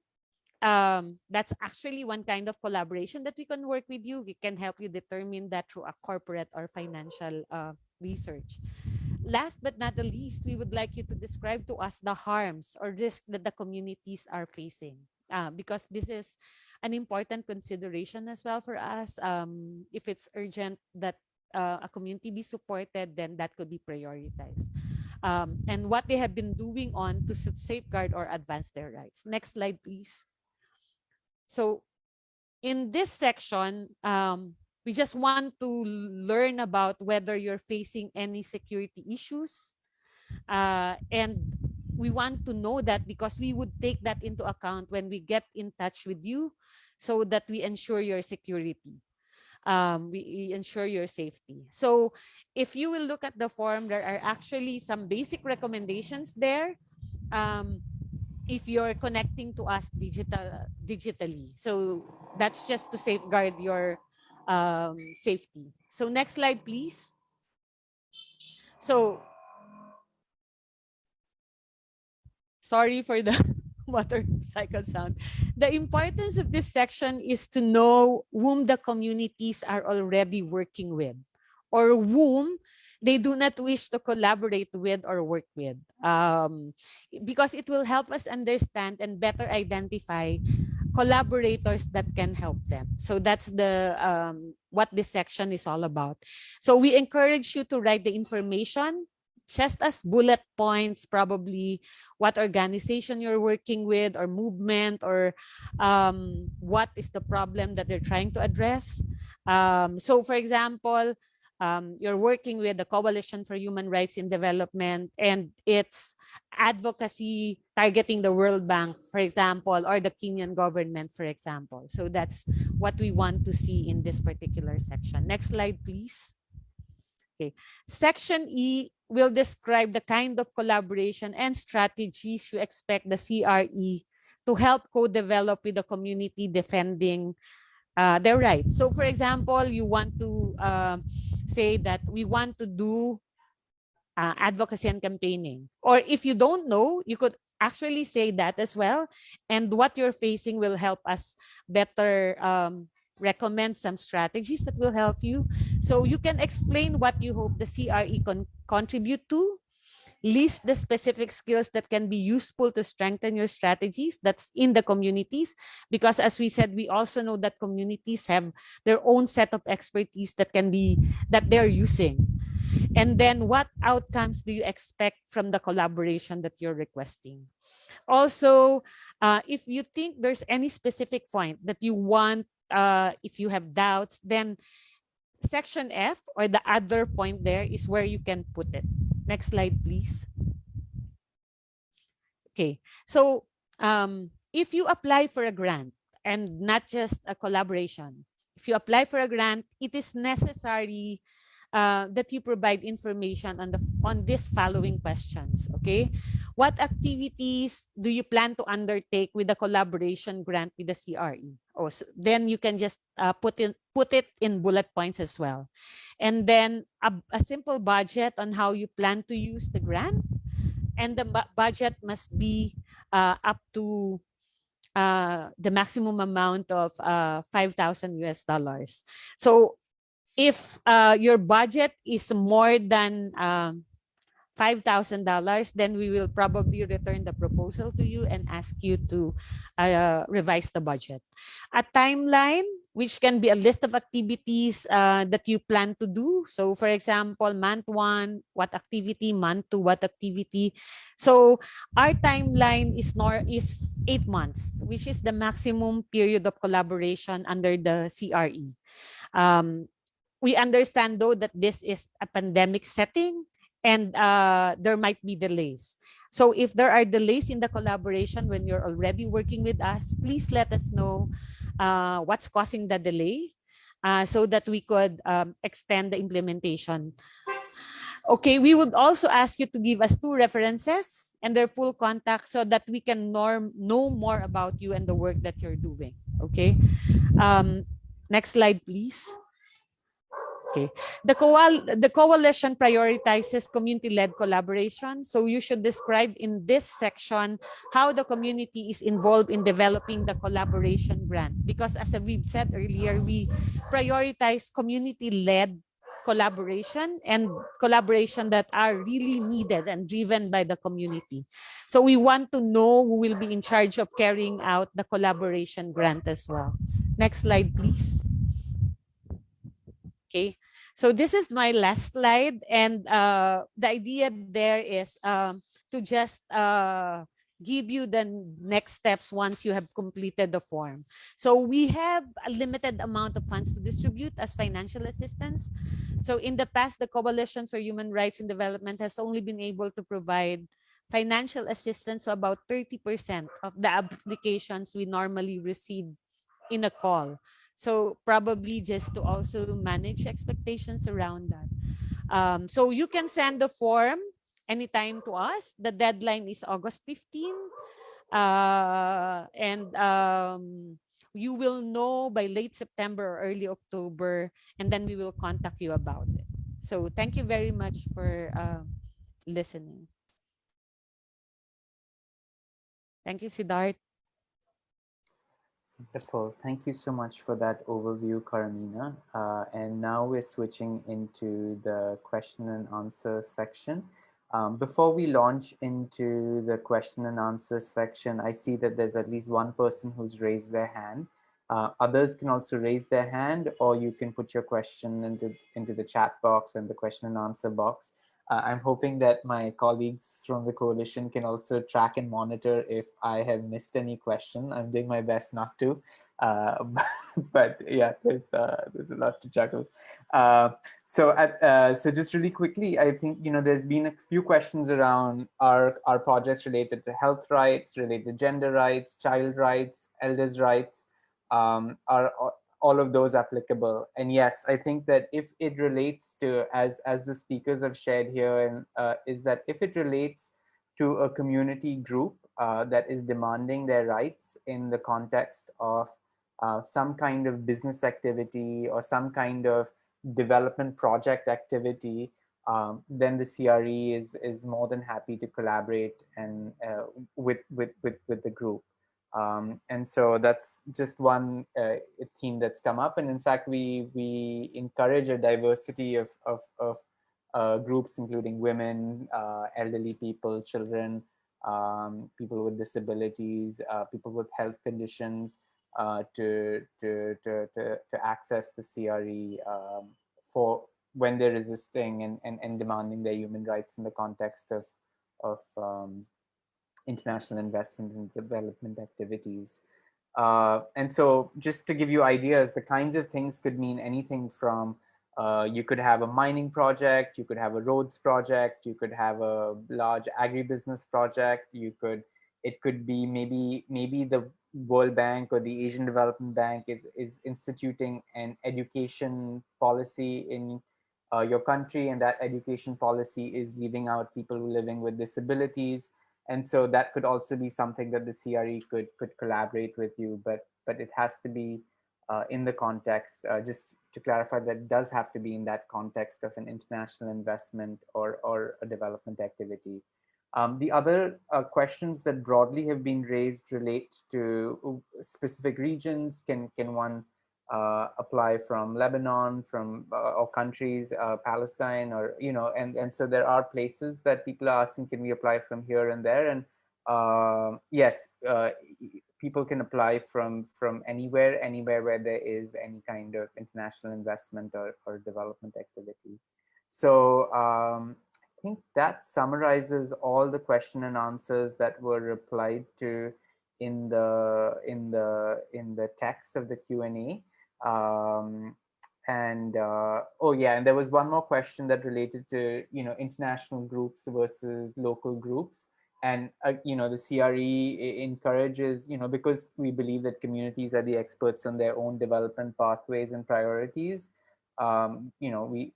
B: that's actually one kind of collaboration that we can work with you. We can help you determine that through a corporate or financial research. Last but not the least, we would like you to describe to us the harms or risks that the communities are facing, because this is an important consideration as well for us. If it's urgent that a community be supported, then that could be prioritized. And what they have been doing on to safeguard or advance their rights. Next slide, please. So in this section, we just want to learn about whether you're facing any security issues. And we want to know that because we would take that into account when we get in touch with you so that we ensure your security. We ensure your safety. So if you will look at the form, there are actually some basic recommendations there. If you're connecting to us digitally. So that's just to safeguard your safety. So next slide, please. So sorry for the motorcycle sound. The importance of this section is to know whom the communities are already working with or whom they do not wish to collaborate with or work with, because it will help us understand and better identify collaborators that can help them. So that's the what this section is all about. So we encourage you to write the information just as bullet points, probably what organization you're working with or movement, or what is the problem that they're trying to address. So for example, you're working with the Coalition for Human Rights in Development and its advocacy targeting the World Bank, for example, or the Kenyan government, for example. So that's what we want to see in this particular section. Next slide, please. Okay. Section E will describe the kind of collaboration and strategies you expect the CRE to help co-develop with the community defending their rights. So for example, you want to say that we want to do advocacy and campaigning. Or if you don't know, you could actually say that as well. And what you're facing will help us better recommend some strategies that will help you. So you can explain what you hope the CRE can contribute to, list the specific skills that can be useful to strengthen your strategies that's in the communities, because as we said, we also know that communities have their own set of expertise that they're using. And then what outcomes do you expect from the collaboration that you're requesting? Also, if you think there's any specific point that you want, if you have doubts, then section F or the other point there is where you can put it. Next slide, please. Okay, so if you apply for a grant and not just a collaboration, if you apply for a grant, it is necessary that you provide information on these following questions. Okay, what activities do you plan to undertake with the collaboration grant with the CRE? Oh, so then you can just put it in bullet points as well, and then a simple budget on how you plan to use the grant, and the budget must be up to the maximum amount of 5,000 US dollars. So if your budget is more than $5,000, then we will probably return the proposal to you and ask you to revise the budget. A timeline, which can be a list of activities that you plan to do. So for example, month 1, what activity, month 2, what activity. So our timeline is 8 months, which is the maximum period of collaboration under the CRE. We understand though that this is a pandemic setting, and there might be delays. So if there are delays in the collaboration when you're already working with us, please let us know what's causing the delay so that we could extend the implementation. Okay, we would also ask you to give us 2 references and their full contact so that we can know more about you and the work that you're doing. Okay, next slide, please. Okay. The coalition prioritizes community-led collaboration. So you should describe in this section how the community is involved in developing the collaboration grant. Because as we've said earlier, we prioritize community-led collaboration and collaboration that are really needed and driven by the community. So we want to know who will be in charge of carrying out the collaboration grant as well. Next slide, please. Okay, so this is my last slide, and the idea there is to just give you the next steps once you have completed the form. So we have a limited amount of funds to distribute as financial assistance. So in the past, the Coalition for Human Rights and Development has only been able to provide financial assistance to about 30% of the applications we normally receive in a call. So probably just to also manage expectations around that. So you can send the form anytime to us. The deadline is August 15. And you will know by late September or early October, and then we will contact you about it. So thank you very much for listening. Thank you, Siddharth.
A: Wonderful. Thank you so much for that overview, Karamina. And now we're switching into the question and answer section. Before we launch into the question and answer section, I see that there's at least one person who's raised their hand. Others can also raise their hand, or you can put your question into the chat box and the question and answer box. I'm hoping that my colleagues from the coalition can also track and monitor if I have missed any question. I'm doing my best not to, but yeah, there's a lot to juggle. So just really quickly, I think there's been a few questions around our projects related to health rights, related to gender rights, child rights, elders' rights. Are all of those applicable? And yes, I think that if it relates to, as the speakers have shared here, and is that if it relates to a community group that is demanding their rights in the context of some kind of business activity or some kind of development project activity, then the CRE is more than happy to collaborate and with the group. And so that's just one theme that's come up. And in fact, we encourage a diversity of groups, including women, elderly people, children, people with disabilities, people with health conditions, to access the CRE for when they're resisting and demanding their human rights in the context of international investment and development activities. And so just to give you ideas, the kinds of things could mean anything from you could have a mining project, you could have a roads project, you could have a large agribusiness project, it could be maybe the World Bank or the Asian Development Bank is instituting an education policy in your country, and that education policy is leaving out people living with disabilities. And so that could also be something that the CRE could collaborate with you, but it has to be in the context, just to clarify, that does have to be in that context of an international investment or a development activity. The other questions that broadly have been raised relate to specific regions. Can one apply from Lebanon, from or countries, Palestine, or and so there are places that people are asking, can we apply from here and there? And yes, people can apply from anywhere where there is any kind of international investment or development activity. So I think that summarizes all the question and answers that were replied to in the text of the Q&A. Oh yeah, and there was one more question that related to international groups versus local groups. And the CRE encourages, because we believe that communities are the experts on their own development pathways and priorities. We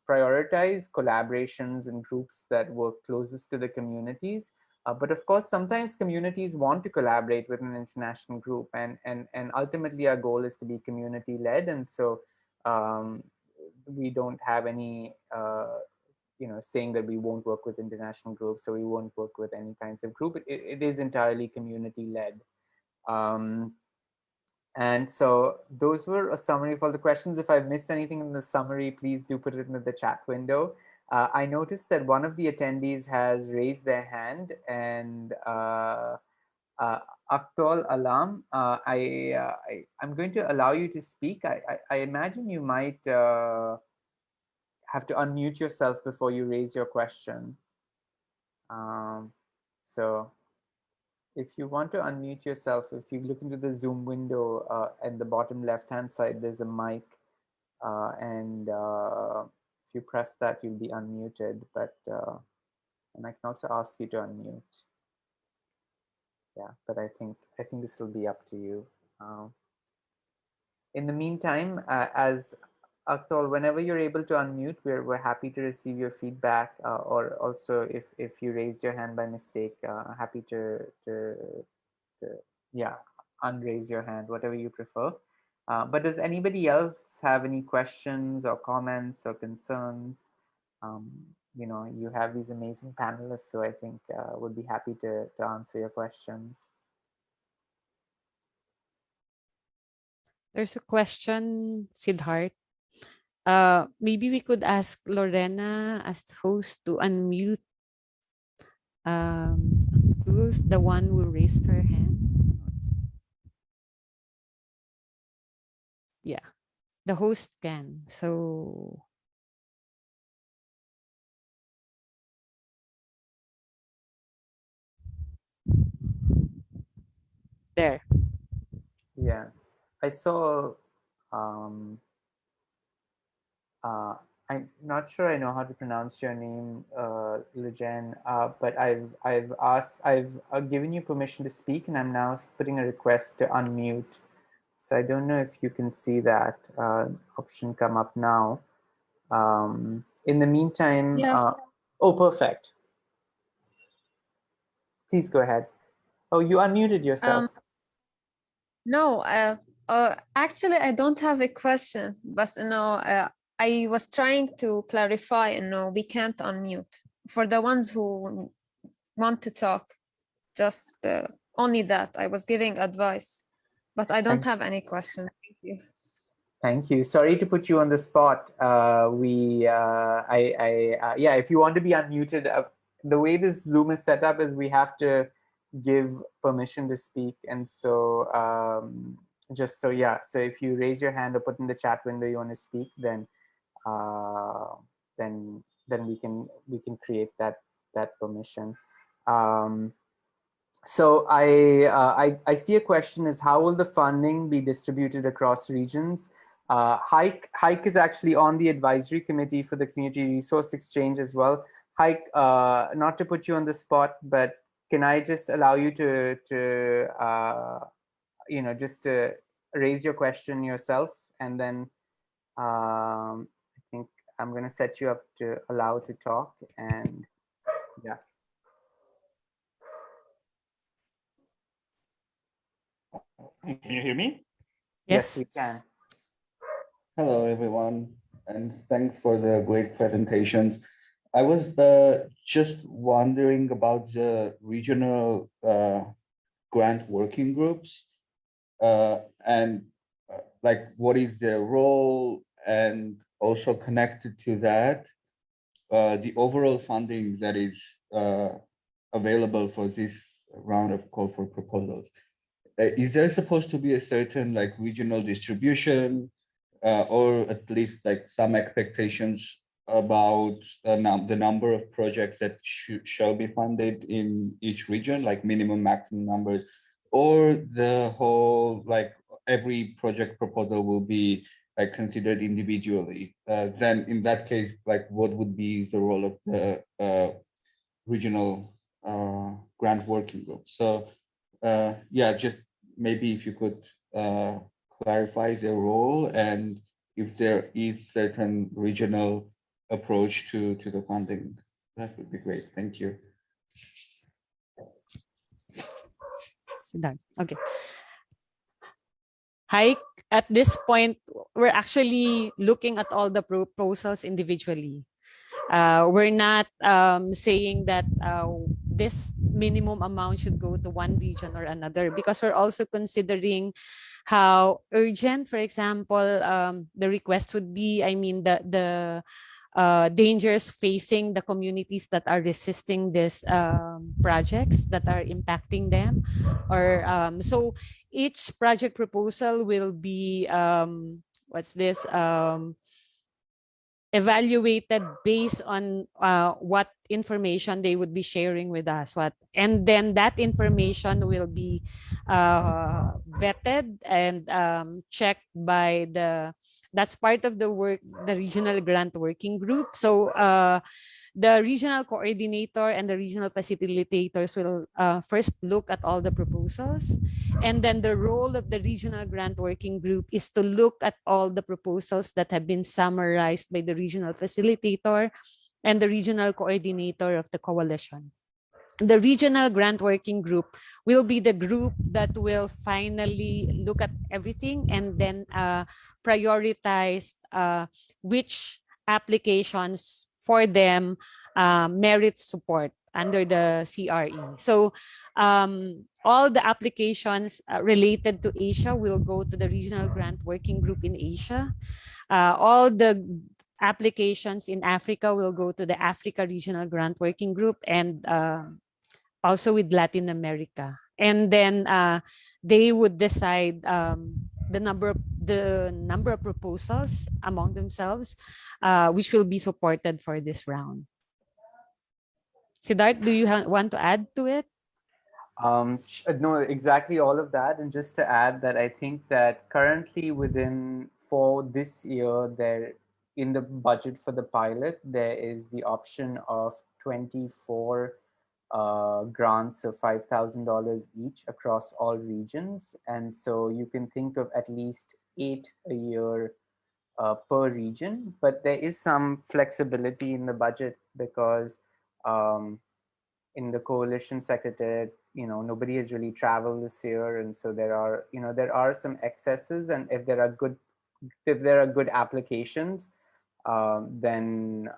A: prioritize collaborations and groups that work closest to the communities. But of course, sometimes communities want to collaborate with an international group, and ultimately our goal is to be community-led. And so we don't have any saying that we won't work with international groups, so we won't work with any kinds of group. It is entirely community-led. And so those were a summary of all the questions. If I've missed anything in the summary, please do put it in the chat window. I noticed that one of the attendees has raised their hand, and Aktol Alam, I'm going to allow you to speak. I imagine you might have to unmute yourself before you raise your question. So if you want to unmute yourself, if you look into the Zoom window at the bottom left-hand side, there's a mic, and if you press that, you'll be unmuted. But and I can also ask you to unmute. Yeah, but I think this will be up to you. In the meantime, as Aktol, whenever you're able to unmute, we're happy to receive your feedback, or also if you raised your hand by mistake, happy to yeah, unraise your hand, whatever you prefer. But does anybody else have any questions or comments or concerns? You have these amazing panelists, so I think would be happy to answer your questions.
B: There's a question, Siddharth. Maybe we could ask Lorena as host to unmute who's the one who raised her hand. Yeah, the host can. So there.
A: Yeah, I saw. I'm not sure I know how to pronounce your name, Lujan, but I've given you permission to speak, and I'm now putting a request to unmute. So I don't know if you can see that option come up now. In the meantime,
E: Yes.
A: Oh, perfect. Please go ahead. Oh, you unmuted yourself.
E: No, actually, I don't have a question, but I was trying to clarify. We can't unmute for the ones who want to talk. Just only that. I was giving advice, but I don't have any question. Thank you.
A: Thank you. Sorry to put you on the spot. Yeah, if you want to be unmuted, the way this Zoom is set up is we have to give permission to speak. And so so if you raise your hand or put in the chat window you want to speak, then we can create that permission. So I see a question is, how will the funding be distributed across regions? Hike is actually on the advisory committee for the Community Resource Exchange as well. Hike, not to put you on the spot, but can I just allow you to just to raise your question yourself, and then I think I'm going to set you up to allow to talk, and yeah.
F: Can you hear me?
A: Yes,
B: Yes.
A: we can.
G: Hello, everyone, and thanks for the great presentations. I was just wondering about the regional grant working groups and like what is their role, and also connected to that, the overall funding that is available for this round of call for proposals. Is there supposed to be a certain like regional distribution or at least like some expectations about the number of projects that shall be funded in each region, like minimum, maximum numbers, or the whole, like every project proposal will be like considered individually? Then in that case, like what would be the role of the regional grant working group? So yeah, just maybe if you could clarify their role, and if there is certain regional approach to the funding, that would be great. Thank you.
B: Siddharth. Okay. Hi. At this point, we're actually looking at all the proposals individually. We're not saying that this minimum amount should go to one region or another, because we're also considering how urgent, for example, the request would be. I mean, the dangers facing the communities that are resisting these projects that are impacting them, or so each project proposal will be evaluated based on what information they would be sharing with us, and then that information will be vetted and checked by that's part of the work, the regional grant working group. So the regional coordinator and the regional facilitators will first look at all the proposals, and then the role of the regional grant working group is to look at all the proposals that have been summarized by the regional facilitator and the regional coordinator of the coalition. The regional grant working group will be the group that will finally look at everything and then prioritize which applications for them merit support under the CRE. So all the applications related to Asia will go to the regional grant working group in Asia. All the applications in Africa will go to the Africa Regional Grant Working Group, and also with Latin America. And then they would decide the number of proposals among themselves, which will be supported for this round. Siddharth, do you want to add to it?
A: No, exactly all of that. And just to add that I think that currently for this year, there in the budget for the pilot, there is the option of 24 grants of $5,000 each across all regions. And so you can think of at least 8 a year per region, but there is some flexibility in the budget because in the coalition secretariat, nobody has really traveled this year, and so there are some excesses, and if there are good applications, then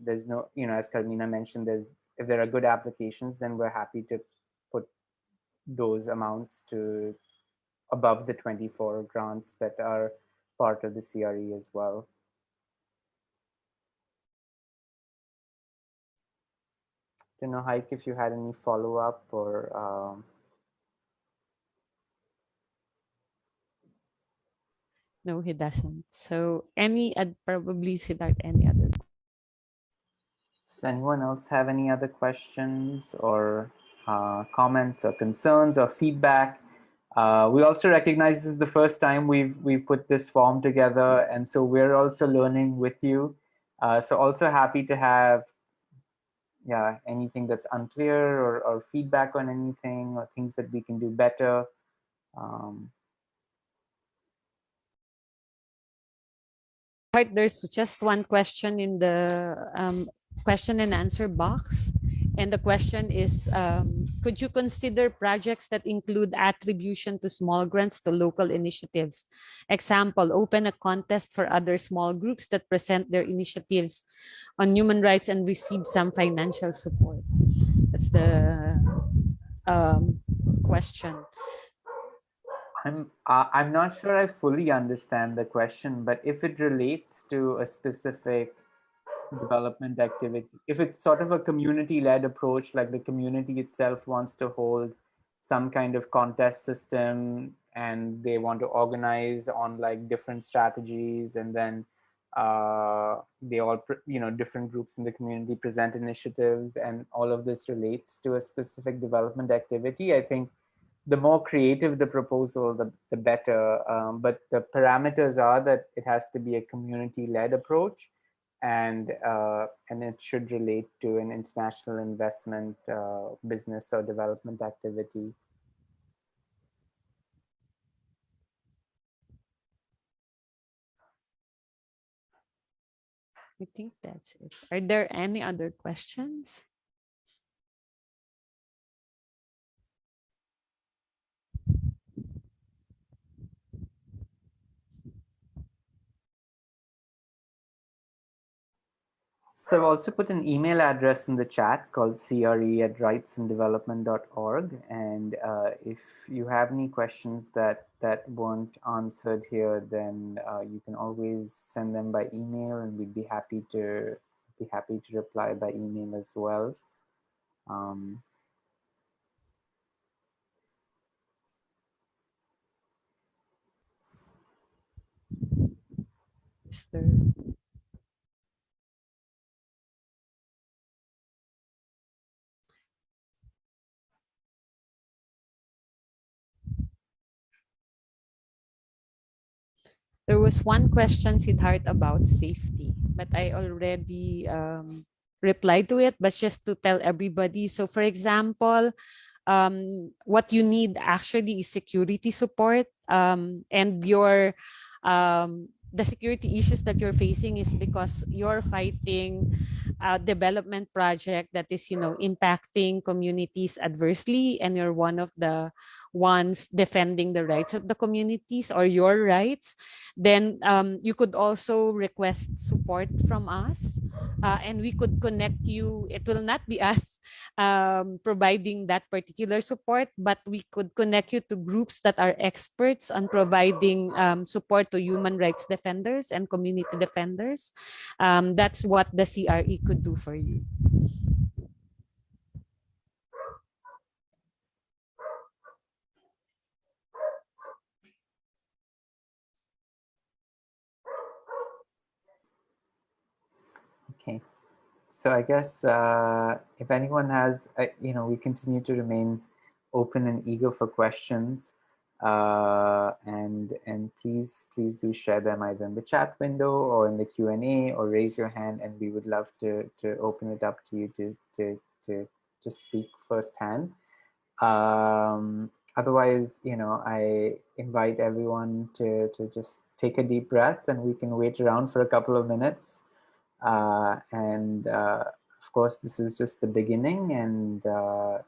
A: there's no, as Carmina mentioned, if there are good applications, then we're happy to put those amounts to above the 24 grants that are part of the CRE as well. Don't know, Haik, if you had any follow-up or
B: No, he doesn't. So probably Siddharth, any other?
A: Does anyone else have any other questions or comments or concerns or feedback? We also recognize this is the first time we've put this form together, and so we're also learning with you. So also happy to have anything that's unclear or feedback on anything or things that we can do better.
B: There's just one question in the question and answer box. And the question is, could you consider projects that include attribution to small grants to local initiatives? Example, open a contest for other small groups that present their initiatives on human rights and receive some financial support. That's the question.
A: I'm not sure I fully understand the question, but if it relates to a specific development activity, if it's sort of a community-led approach, like the community itself wants to hold some kind of contest system and they want to organize on like different strategies, and then they all, different groups in the community present initiatives, and all of this relates to a specific development activity, I think the more creative the proposal, the better. But the parameters are that it has to be a community-led approach, and it should relate to an international investment, business or development activity.
B: I think that's it. Are there any other questions?
A: So I've also put an email address in the chat called cre@rightsanddevelopment.org. And if you have any questions that weren't answered here, then you can always send them by email, and we'd be happy to reply by email as well.
B: Is there... There was one question, Siddharth, about safety, but I already replied to it, but just to tell everybody. So for example, what you need actually is security support, and your the security issues that you're facing is because you're fighting a development project that is, impacting communities adversely, and you're one of the ones defending the rights of the communities or your rights. Then you could also request support from us, and we could connect you. It will not be us providing that particular support, but we could connect you to groups that are experts on providing support to human rights defenders and community defenders. That's what the CRE could do for you.
A: Okay. So I guess if anyone has, we continue to remain open and eager for questions, and please do share them either in the chat window or in the Q&A, or raise your hand, and we would love to open it up to you to speak firsthand. Otherwise, I invite everyone to just take a deep breath, and we can wait around for a couple of minutes. Of course, this is just the beginning, and I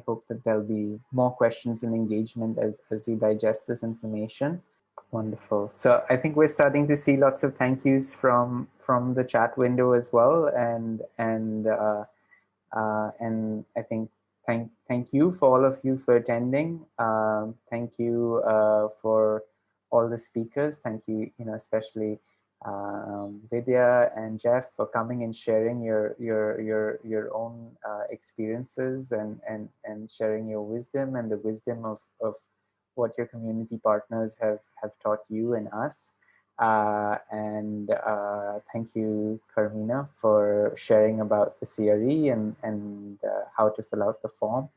A: hope that there'll be more questions and engagement as you digest this information. Wonderful. So I think we're starting to see lots of thank yous from the chat window as well, and I think thank you for all of you for attending. Thank you for all the speakers. Thank you, especially Vidya and Jeff for coming and sharing your own experiences, and sharing your wisdom and the wisdom of what your community partners have taught you and us. Thank you, Carmina, for sharing about the CRE and how to fill out the form.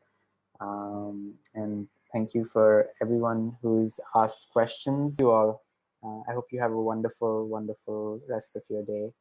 A: And thank you for everyone who's asked questions. You all, I hope you have a wonderful, wonderful rest of your day.